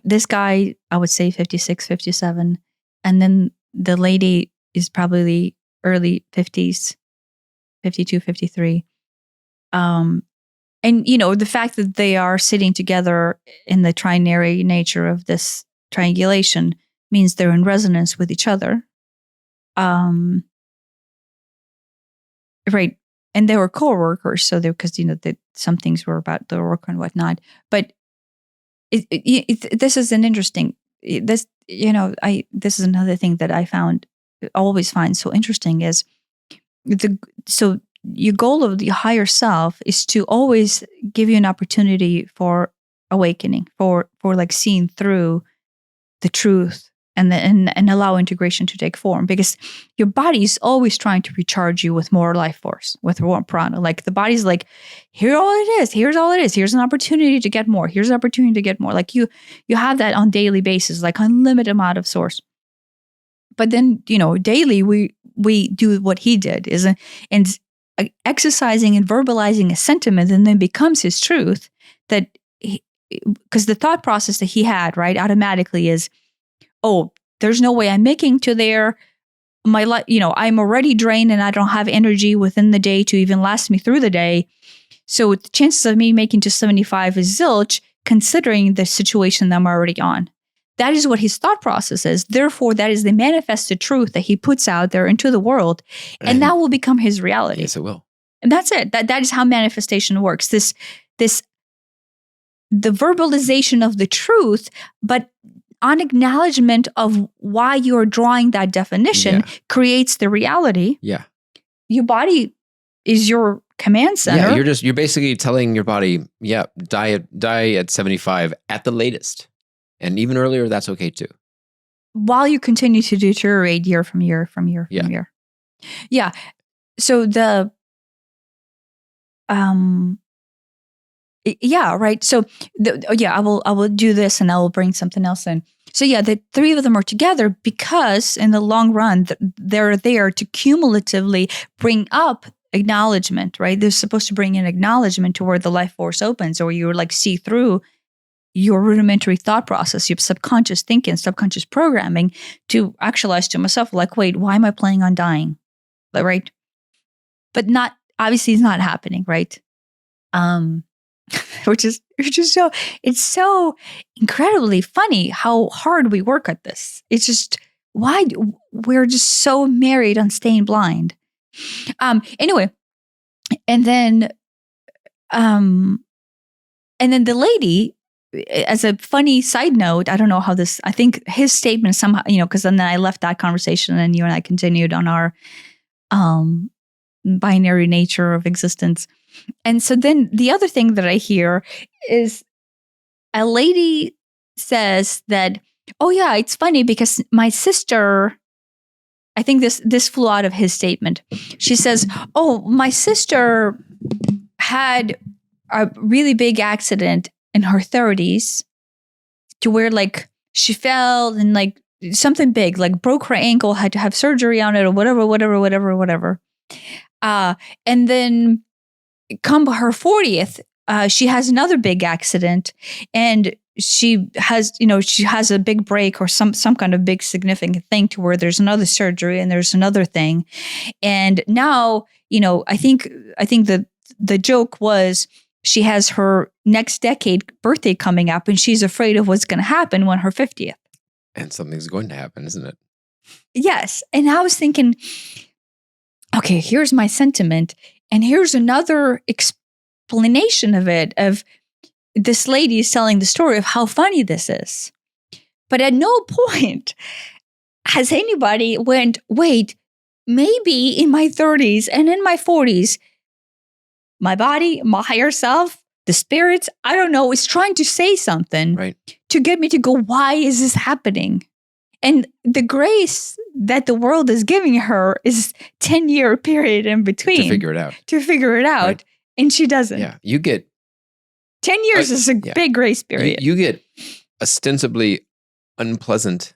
This guy, I would say 56, 57. And then the lady is probably early 50s, 52, 53. And, the fact that they are sitting together in the trinary nature of this triangulation means they're in resonance with each other. Right. And they were co-workers. So because, some things were about their work and whatnot. But this is an interesting, this is another thing that I always find so interesting is so your goal of the higher self is to always give you an opportunity for awakening, for like seeing through the truth and allow integration to take form, because your body is always trying to recharge you with more life force, with more prana. Like the body's like, here's all it is. Here's all it is. Here's an opportunity to get more. Here's an opportunity to get more. Like you have that on daily basis, like unlimited amount of source. But then, daily we do what he did and exercising and verbalizing a sentiment and then becomes his truth, that because the thought process that he had, right, automatically is, oh, there's no way I'm making to there. My life, I'm already drained and I don't have energy within the day to even last me through the day. So the chances of me making to 75 is zilch, considering the situation that I'm already on. That is what his thought process is. Therefore, that is the manifested truth that he puts out there into the world, and that will become his reality.
Yes, it will.
And that's it. That is how manifestation works. The verbalization of the truth, but on acknowledgement of why you're drawing that definition creates the reality.
Yeah.
Your body is your command center.
Yeah, you're basically telling your body, die at 75 at the latest. And even earlier, that's okay too.
While you continue to deteriorate year from year from year from year. Yeah. So right. So I will do this and I will bring something else in. So the three of them are together because in the long run, they're there to cumulatively bring up acknowledgement, right? They're supposed to bring in acknowledgement to where the life force opens, or you see through your rudimentary thought process, your subconscious thinking, subconscious programming, to actualize to myself, like, wait, why am I planning on dying? Right? But obviously it's not happening, right? Which is so, it's so incredibly funny how hard we work at this. It's just, why we're just so married on staying blind. Anyway, and then the lady, as a funny side note, I don't know how this, I think his statement somehow, because then I left that conversation and you and I continued on our binary nature of existence. And so then the other thing that I hear is a lady says that, oh yeah, it's funny because my sister, I think this flew out of his statement. She says, oh, my sister had a really big accident in her 30s to where like she fell and like something big, like broke her ankle, had to have surgery on it or whatever. And then come her 40th, she has another big accident and she has a big break or some kind of big significant thing to where there's another surgery and there's another thing. And now, I think the joke was, she has her next decade birthday coming up and she's afraid of what's going to happen when her 50th.
And something's going to happen, isn't it?
Yes. And I was thinking, okay, here's my sentiment. And here's another explanation of it, of this lady is telling the story of how funny this is. But at no point has anybody went, wait, maybe in my 30s and in my 40s, my body, my higher self, the spirits, I don't know, is trying to say something to get me to go, why is this happening? And the grace that the world is giving her is 10-year period in between.
To figure it out.
Right. And she doesn't.
Yeah. You get
10 years is a big grace period.
You get ostensibly unpleasant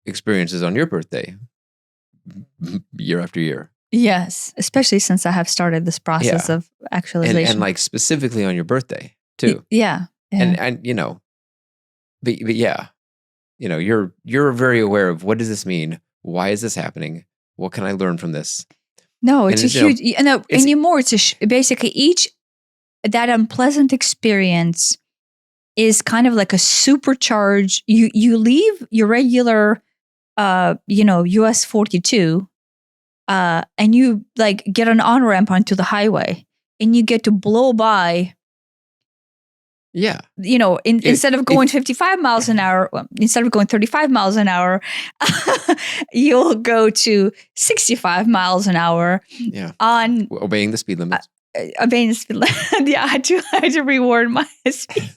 experiences on your birthday year after year.
Yes, especially since I have started this process of actualization.
And like specifically on your birthday too.
Yeah.
And but yeah, you're very aware of, what does this mean? Why is this happening? What can I learn from this?
No, it's a huge, anymore. It's basically that unpleasant experience is kind of like a supercharge. You leave your regular, US 42, and you like get an on-ramp onto the highway and you get to blow by.
Yeah.
Instead of going 55 miles an hour, instead of going 35 miles an hour, you'll go to 65 miles an hour.
Yeah.
On
obeying the speed limit.
Obeying the speed limit. Yeah, I had to reward my speed.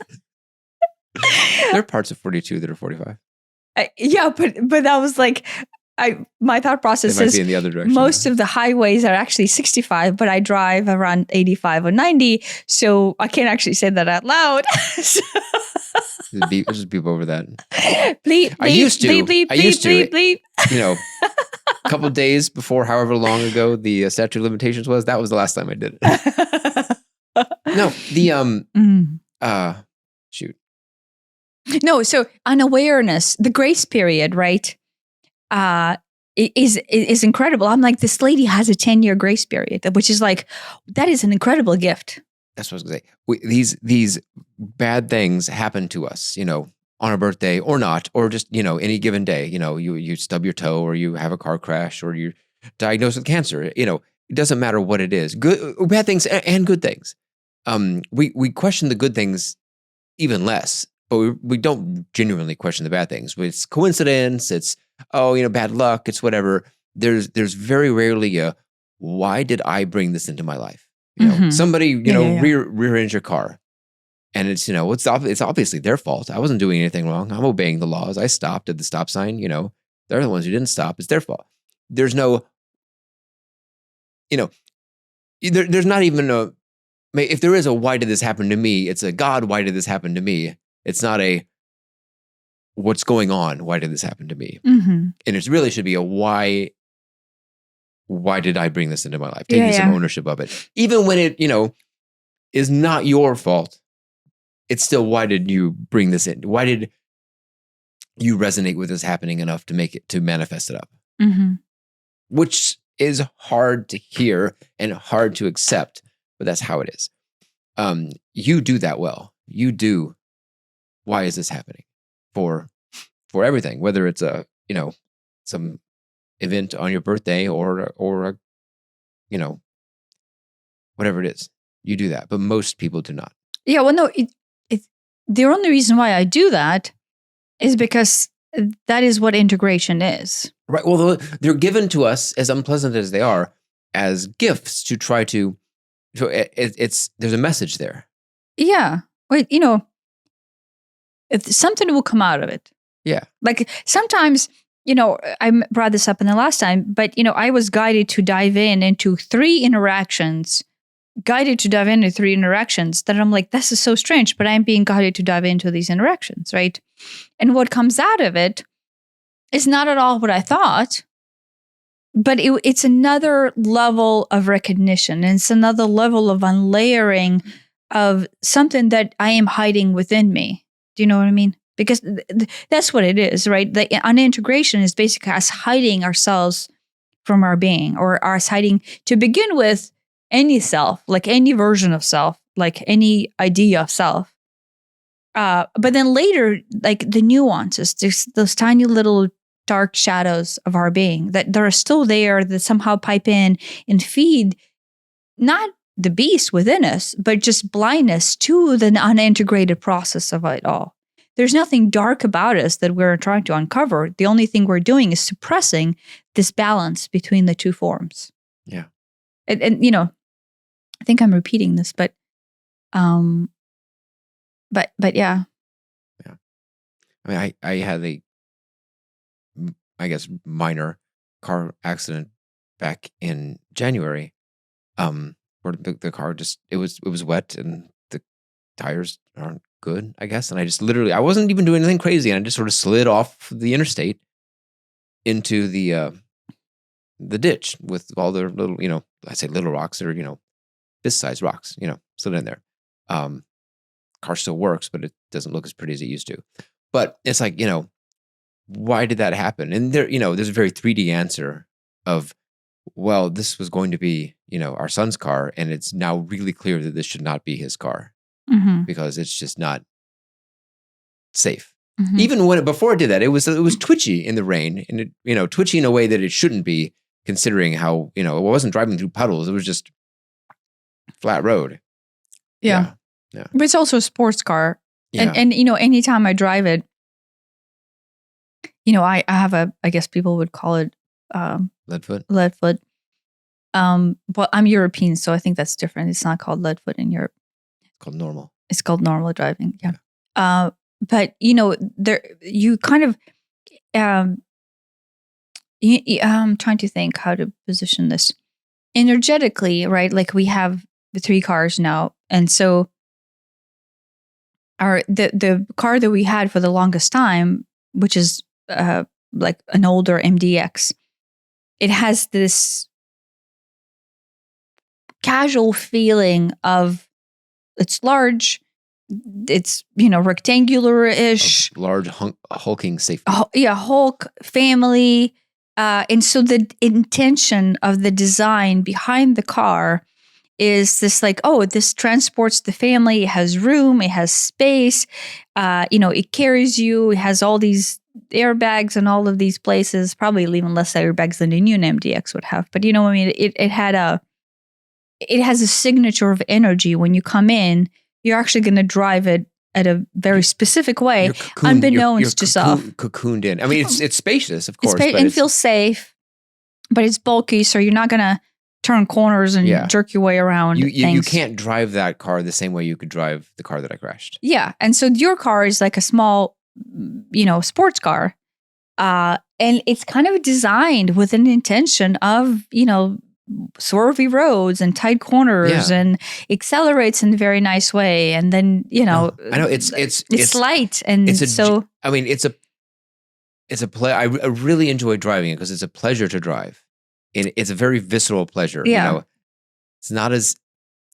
There are parts of 42 that are 45.
Yeah, but that was like, my thought process is
be in the other direction.
Most of the highways are actually 65, but I drive around 85 or 90, so I can't actually say that out loud.
There's just people over that.
Bleep,
I used to.
Bleep, bleep, bleep, bleep.
a couple of days before however long ago the statute of limitations was, that was the last time I did it. No, shoot.
No, so unawareness, the grace period, right? Is incredible. I'm like, this lady has a 10-year grace period, which is like, that is an incredible gift.
That's what I was going to say. These bad things happen to us, on our birthday or not, or just, any given day. You stub your toe, or you have a car crash, or you're diagnosed with cancer. It doesn't matter what it is. Good, bad things and good things. We question the good things even less, but we don't genuinely question the bad things. It's coincidence. It's bad luck. It's whatever. There's very rarely a why did I bring this into my life? Somebody rear-ends your car, and it's it's obviously their fault. I wasn't doing anything wrong. I'm obeying the laws. I stopped at the stop sign. They're the ones who didn't stop. It's their fault. There's no, there's not even a. If there is a why did this happen to me, it's a God, why did this happen to me? It's not a what's going on, why did this happen to me?
Mm-hmm.
And it really should be a why did I bring this into my life? Taking some ownership of it. Even when it, is not your fault, it's still why did you bring this in? Why did you resonate with this happening enough to manifest it up?
Mm-hmm.
Which is hard to hear and hard to accept. But that's how it is. You do that well. You do. Why is this happening? For everything, whether it's some event on your birthday or whatever it is, you do that. But most people do not.
Yeah. Well, no. The only reason why I do that is because that is what integration is.
Right. Well, they're given to us, as unpleasant as they are, as gifts to try to. So there's a message there.
Yeah. Wait, if something will come out of it.
Yeah.
Like sometimes, I brought this up in the last time, but, I was guided to dive into three interactions that I'm like, this is so strange, but I'm being guided to dive into these interactions, right? And what comes out of it is not at all what I thought. But it's another level of recognition, and it's another level of unlayering of something that I am hiding within me. Do you know what I mean? Because that's what it is, right? The unintegration is basically us hiding ourselves from our being, or us hiding, to begin with, any self, like any version of self, like any idea of self. But then later, like the nuances, those tiny little dark shadows of our being that are still there, that somehow pipe in and feed not the beast within us, but just blindness to the unintegrated process of it all. There's nothing dark about us that we're trying to uncover. The only thing we're doing is suppressing this balance between the two forms.
Yeah.
And I think I'm repeating this, but yeah.
Yeah. I mean, I had I guess, minor car accident back in January, where the car it was wet and the tires aren't good, I guess. And I wasn't even doing anything crazy. And I just sort of slid off the interstate into the ditch with all the little, I say little rocks that are, this size rocks, slid in there. Car still works, but it doesn't look as pretty as it used to. But it's like, why did that happen? And there's a very 3D answer of, well, this was going to be, our son's car, and it's now really clear that this should not be his car, because it's just not safe. Mm-hmm. Even before it did that, it was twitchy in the rain, and it, twitchy in a way that it shouldn't be, considering how, it wasn't driving through puddles. It was just flat road.
Yeah. But it's also a sports car.
Yeah.
And anytime I drive it, I have I guess people would call it
lead foot.
Well, I'm European, so I think that's different. It's not called lead foot in Europe.
It's called normal.
It's called normal driving. Yeah. But there you kind of I'm trying to think how to position this energetically, right? Like we have the 3 cars now, and so the car that we had for the longest time, which is like an older MDX, it has this casual feeling of it's large, it's, rectangular-ish.
Large hulking safety.
Hulk family. And so the intention of the design behind the car is this like, oh, this transports the family. It has room. It has space. It carries you. It has all these airbags in all of these places. Probably even less airbags than the new MDX would have. But it has a signature of energy. When you come in, you're actually going to drive it at a very specific way, unbeknownst to self.
Cocooned in. I mean, it's spacious, of course, but
and feels safe, but it's bulky, so you're not going to turn corners and jerk your way around.
You can't drive that car the same way you could drive the car that I crashed.
Yeah, and so your car is like a small, sports car, and it's kind of designed with an intention of, swervy roads and tight corners, and accelerates in a very nice way. And then, I know it's light. And it's
a play. I really enjoy driving it because it's a pleasure to drive. And it's a very visceral pleasure.
Yeah.
It's not as,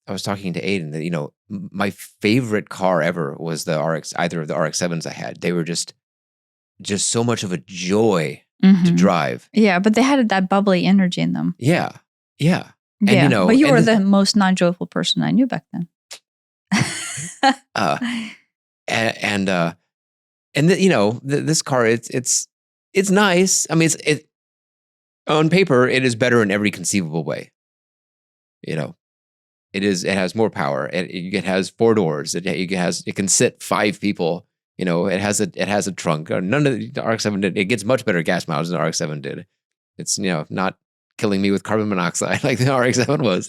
I was talking to Aiden that, my favorite car ever was the RX, either of the RX-7s I had. They were just so much of a joy to drive.
Yeah. But they had that bubbly energy in them.
Yeah. Yeah.
And, but you were the most non-joyful person I knew back then.
This car, it's nice. I mean, it on paper, it is better in every conceivable way. It has more power. It has 4 doors. It can sit 5 people. It has a trunk. None of the RX-7 did. It gets much better gas mileage than the RX-7 did. It's not killing me with carbon monoxide like the RX-7 was.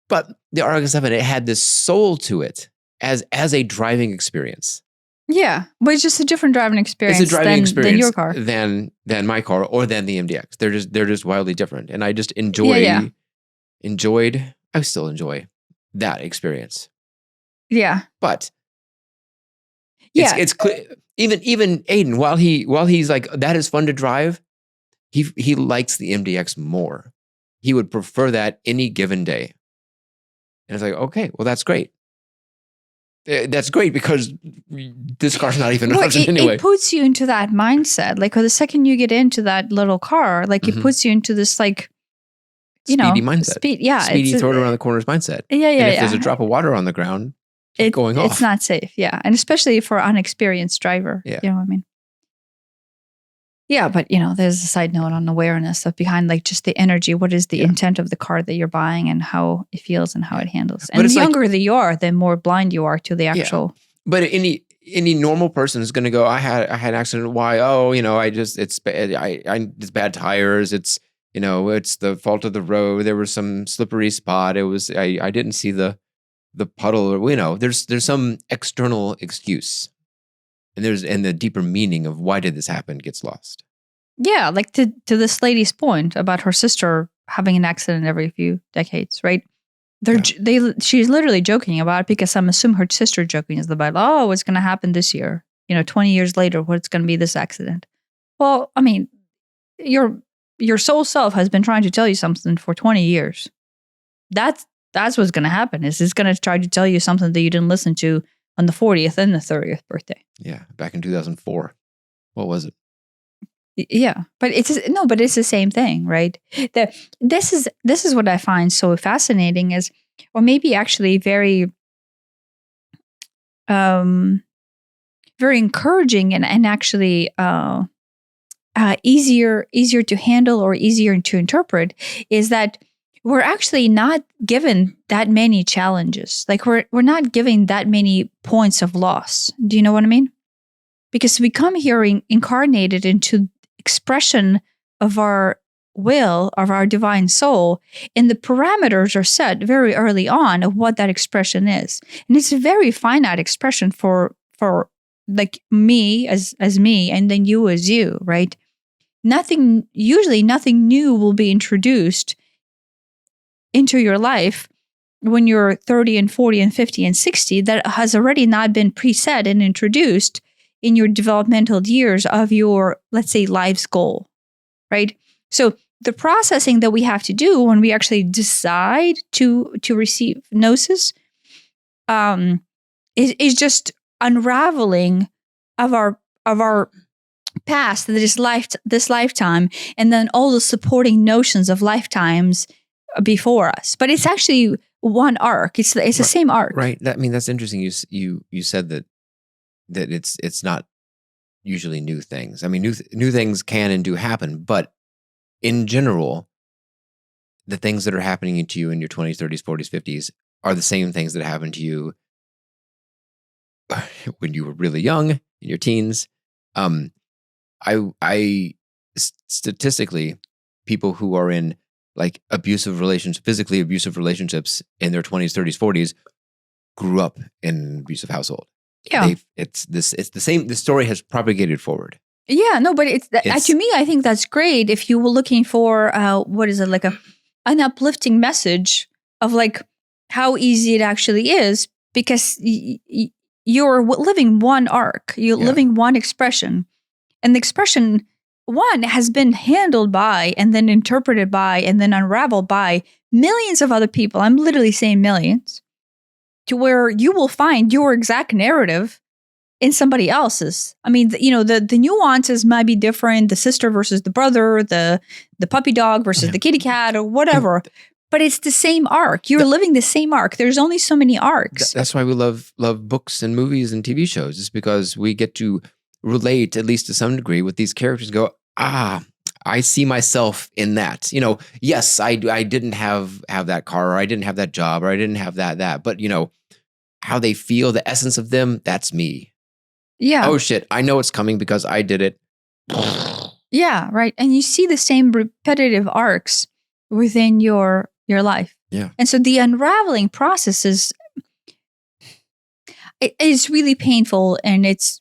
But the RX-7, it had this soul to it as a driving experience.
Yeah, but it's just a different driving experience.
It's a driving experience
than your car,
than my car or than the MDX. They're just wildly different, and I just enjoyed. I still enjoy that experience.
Yeah,
but it's clear. Even Aiden, while he's like, that is fun to drive, he likes the MDX more. He would prefer that any given day. And it's like, okay, well, that's great. That's great because this car's not even an option anyway.
It puts you into that mindset. Like the second you get into that little car, like it puts you into this like,
speedy mindset. Speedy, throw it around the corners mindset.
Yeah.
And if there's a drop of water on the ground, it's going off.
It's not safe. Yeah. And especially for an unexperienced driver.
Yeah.
You know what I mean? Yeah, but there's a side note on awareness of behind like just the energy. What is the intent of the car that you're buying and how it feels and how it handles. And the younger that you are, the more blind you are to the actual.
Yeah. But any normal person is going to go, I had an accident. Why? Oh, it's bad tires. It's the fault of the road. There was some slippery spot. It was I didn't see the puddle. Or there's some external excuse. And the deeper meaning of why did this happen gets lost.
Yeah, like to this lady's point about her sister having an accident every few decades, right? She's literally joking about it because I'm assuming her sister joking is about, oh, what's going to happen this year? 20 years later, what's going to be this accident? Well, I mean, your soul self has been trying to tell you something for 20 years. That's what's going to happen. Is it's going to try to tell you something that you didn't listen to on the 40th and the 30th birthday.
Yeah, back in 2004. What was it?
Yeah, but it's the same thing, right? This is what I find so fascinating is, or maybe actually very, very encouraging and actually easier to handle or easier to interpret is that we're actually not given that many challenges. Like we're not given that many points of loss. Do you know what I mean? Because we come here incarnated into expression of our will, of our divine soul, and the parameters are set very early on of what that expression is. And it's a very finite expression for like me as me, and then you as you, right? Usually nothing new will be introduced into your life when you're 30 and 40 and 50 and 60 that has already not been preset and introduced in your developmental years of your, let's say, life's goal, right? So the processing that we have to do when we actually decide to receive gnosis is just unraveling of our past, this lifetime, and then all the supporting notions of lifetimes before us. But it's actually one arc. It's the same arc.
Right. That's interesting. You said that it's not usually new things. I mean, new things can and do happen, but in general, the things that are happening to you in your 20s, 30s, 40s, 50s are the same things that happened to you when you were really young, in your teens. I statistically, people who are in like physically abusive relationships in their 20s, 30s, 40s grew up in an abusive household.
Yeah.
It's the same. The story has propagated forward.
Yeah, no, but it's to me, I think that's great. If you were looking for what is it, like an uplifting message of like how easy it actually is, because you're living one arc, you're living one expression, and the expression one has been handled by, and then interpreted by, and then unraveled by millions of other people. I'm literally saying millions, to where you will find your exact narrative in somebody else's. I mean, the nuances might be different. The sister versus the brother, the puppy dog versus the kitty cat, or whatever. But it's the same arc. You're living the same arc. There's only so many arcs.
That's why we love books and movies and TV shows. It's because we get to relate, at least to some degree, with these characters and go, I see myself in that. Yes, I didn't have that car, or I didn't have that job, or I didn't have that. But, how they feel, the essence of them, that's me.
Yeah.
Oh, shit. I know it's coming because I did it.
Yeah, right. And you see the same repetitive arcs within your life.
Yeah.
And so the unraveling process is really painful, and it's,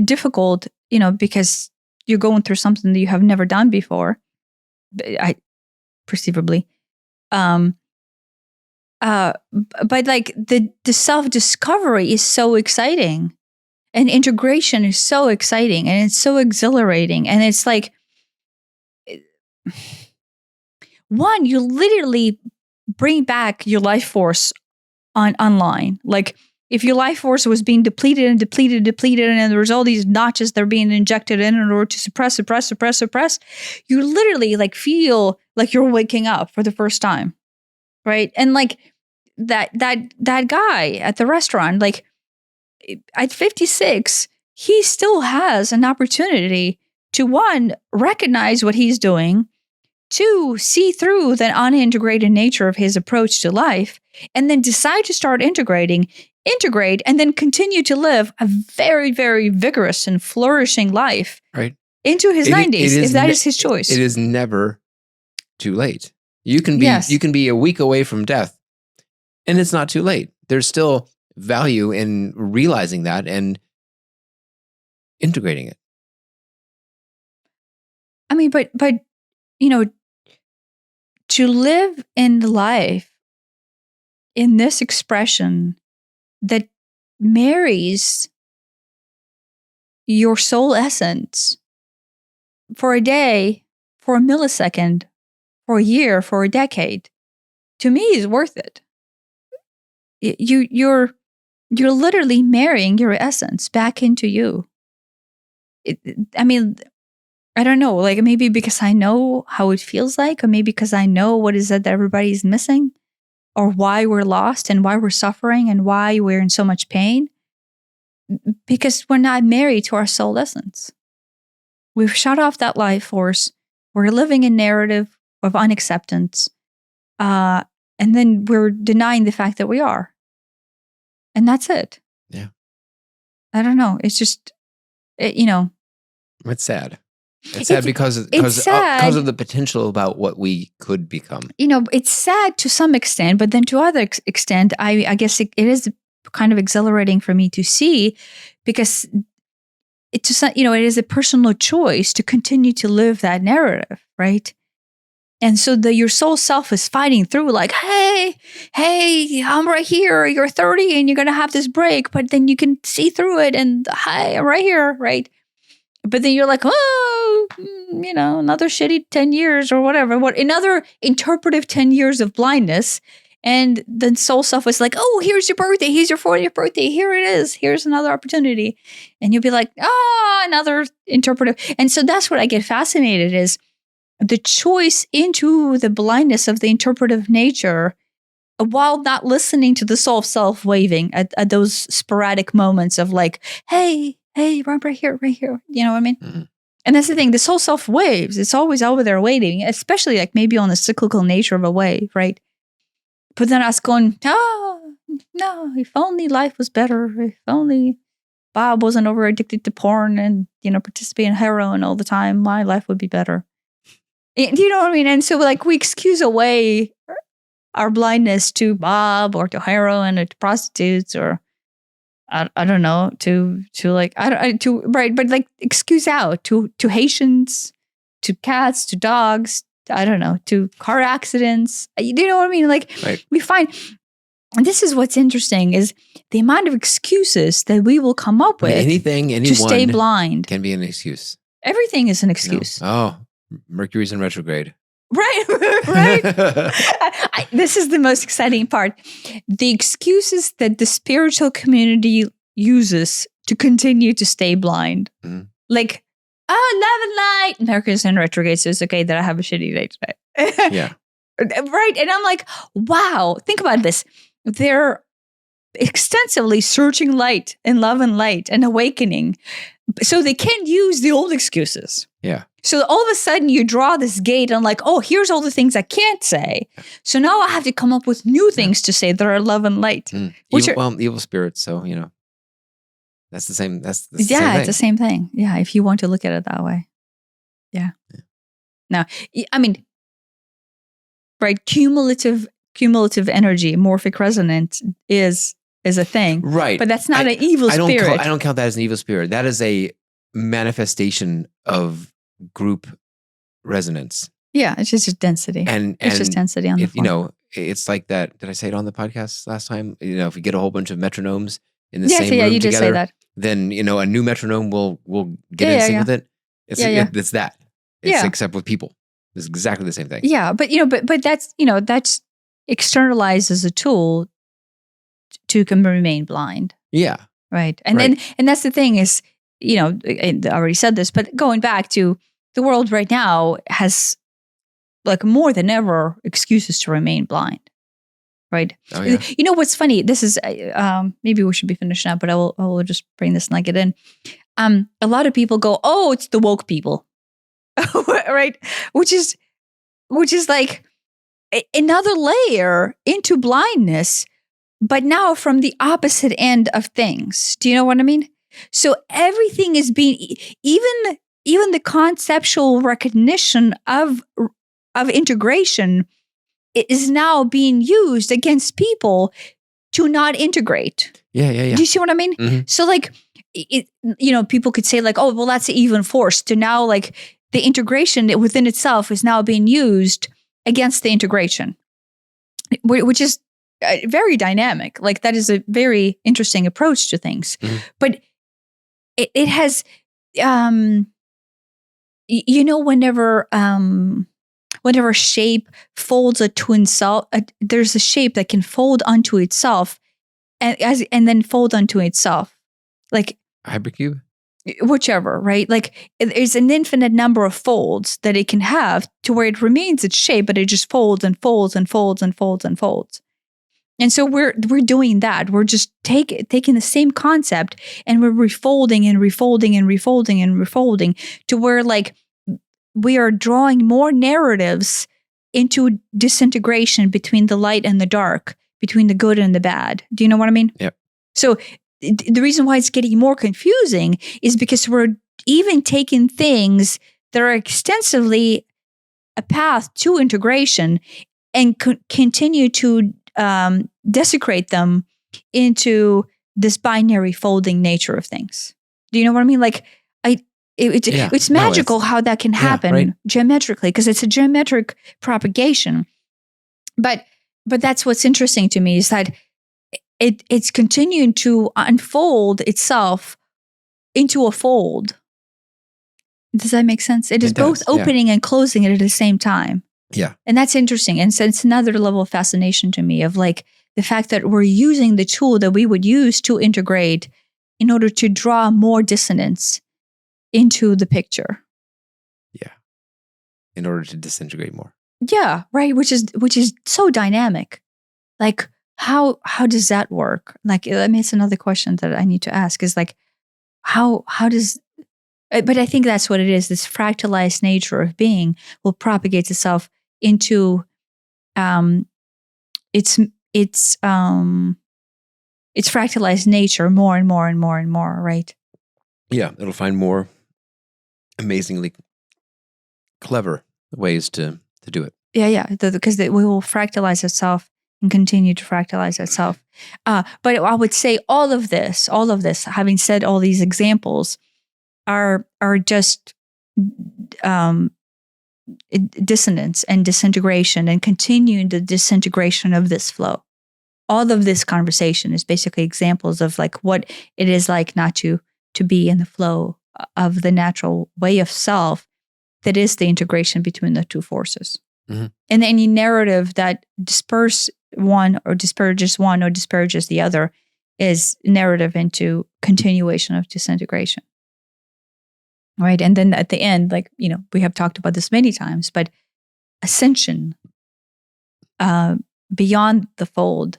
difficult, because you're going through something that you have never done before, perceivably. But like the self-discovery is so exciting, and integration is so exciting, and it's so exhilarating. And it's like, one, you literally bring back your life force online. Like, if your life force was being depleted, and there was all these notches that are being injected in order to suppress, you literally like feel like you're waking up for the first time. Right. And like that guy at the restaurant, like at 56, he still has an opportunity to, one, recognize what he's doing, two, see through the unintegrated nature of his approach to life, and then decide to start integrate, and then continue to live a very, very vigorous and flourishing life into his 90s, if that is his choice.
It is never too late. You can be a week away from death, and it's not too late. There's still value in realizing that and integrating it.
I mean, but to live in life in this expression that marries your soul essence for a day, for a millisecond, for a year, for a decade, to me is worth it. You're literally marrying your essence back into you. I mean, I don't know, like maybe because I know how it feels like, or maybe because I know what is it that everybody's missing, or why we're lost, and why we're suffering, and why we're in so much pain. Because we're not married to our soul essence. We've shut off that life force. We're living a narrative of unacceptance. And then we're denying the fact that we are. And that's it.
Yeah.
I don't know. It's just,
It's sad. It's sad because of the potential about what we could become.
It's sad to some extent, but then to other extent, I guess it is kind of exhilarating for me to see, because it is a personal choice to continue to live that narrative, right? And so your soul self is fighting through, like, hey, I'm right here. You're 30 and you're going to have this break, but then you can see through it, and hi, I'm right here, right? But then you're like, oh, another shitty 10 years or whatever, another interpretive 10 years of blindness. And the soul self was like, oh, here's your birthday. Here's your 40th birthday. Here it is. Here's another opportunity. And you'll be like, another interpretive. And so that's what I get fascinated is the choice into the blindness of the interpretive nature while not listening to the soul self waving at those sporadic moments of like, hey, right here. You know what I mean?
Mm-hmm.
And that's the thing. The soul self waves. It's always over there waiting, especially like maybe on the cyclical nature of a wave, right? But then us going, no, if only life was better. If only Bob wasn't over addicted to porn and, participating in heroin all the time, my life would be better. Do you know what I mean? And so like we excuse away our blindness to Bob or to heroin or to prostitutes or I don't know, but like excuse out to Haitians, to cats, to dogs, I don't know, to car accidents. You know what I mean? Like we find, and this is what's interesting is the amount of excuses that we will come up with
anyone
to stay blind
can be an excuse.
Everything is an excuse.
Oh, Mercury's in retrograde.
Right. This is the most exciting part. The excuses that the spiritual community uses to continue to stay blind. Mm-hmm. Like, love and light. Mercury's in retrograde, so it's okay that I have a shitty day today.
Yeah.
Right. And I'm like, wow, think about this. They're extensively searching light and love and light and awakening. So they can't use the old excuses.
Yeah.
So all of a sudden you draw this gate and like, oh, here's all the things I can't say. So now I have to come up with new things to say that are love and light.
Evil spirits. So, that's the same. That's the same thing.
It's the same thing. Yeah. If you want to look at it that way. Yeah. Now, I mean, right. Cumulative energy, morphic resonance is a thing.
Right.
But that's not an evil spirit.
I don't count that as an evil spirit. That is a manifestation of group resonance.
Yeah, it's just density.
And
it's just density on the form.
It's like that. Did I say it on the podcast last time? If we get a whole bunch of metronomes in the same room
you
together,
did say that.
Then a new metronome will get in sync with it. It's that. It's except with people. It's exactly the same thing.
Yeah, but but that's that's externalized as a tool to remain blind.
Yeah.
Right. And that's the thing is, I already said this, but going back to the world right now has like more than ever excuses to remain blind. Right.
Oh, yeah.
What's funny? This is maybe we should be finished now, but I will just bring this and I get in. A lot of people go, oh, it's the woke people. Right. Which is like another layer into blindness, but now from the opposite end of things. Do you know what I mean? So everything is being, even the conceptual recognition of integration is now being used against people to not integrate.
Yeah.
Do you see what I mean?
Mm-hmm.
So like, people could say like, oh, well, that's even forced to now like the integration within itself is now being used against the integration, which is very dynamic. Like that is a very interesting approach to things. Mm-hmm. But it has, whenever shape folds to itself, there's a shape that can fold onto itself and then fold onto itself. Like
hypercube?
Whichever, right? Like there's an infinite number of folds that it can have to where it remains its shape, but it just folds and folds and folds and folds and folds. And so we're doing that. We're just taking the same concept and we're refolding and refolding and refolding and refolding to where like we are drawing more narratives into disintegration between the light and the dark, between the good and the bad. Do you know what I mean?
Yep.
So the reason why it's getting more confusing is because we're even taking things that are extensively a path to integration and continue to desecrate them into this binary folding nature of things. Do you know what I mean? Like, it's magical how that can happen geometrically because it's a geometric propagation. But that's what's interesting to me is that it's continuing to unfold itself into a fold Does that make sense? It is both
does, yeah.
opening and closing it at the same time.
Yeah.
And that's interesting. And so it's another level of fascination to me of like the fact that we're using the tool that we would use to integrate in order to draw more dissonance into the picture.
Yeah. In order to disintegrate more.
Yeah, right. Which is so dynamic. Like how does that work? Like, I mean, it's another question that I need to ask is like, how does, but I think that's what it is. This fractalized nature of being will propagate itself into, its fractalized nature more and more and more and more, right?
Yeah. It'll find more amazingly clever ways to do it.
Yeah. Because we will fractalize itself and continue to fractalize itself. But I would say all of this, having said all these examples, are just dissonance and disintegration and continuing the disintegration of this flow. All of this conversation is basically examples of like what it is like not to be in the flow of the natural way of self that is the integration between the two forces.
Mm-hmm.
And any narrative that disparages one or disparages the other is narrative into continuation of disintegration. Right. And then at the end, like, we have talked about this many times, but ascension beyond the fold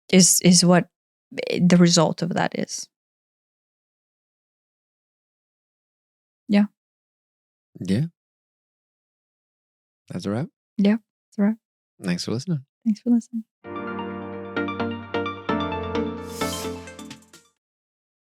is what the result of that is. Yeah.
Yeah. That's a wrap.
Yeah. That's right.
Thanks for listening.
Thanks for listening.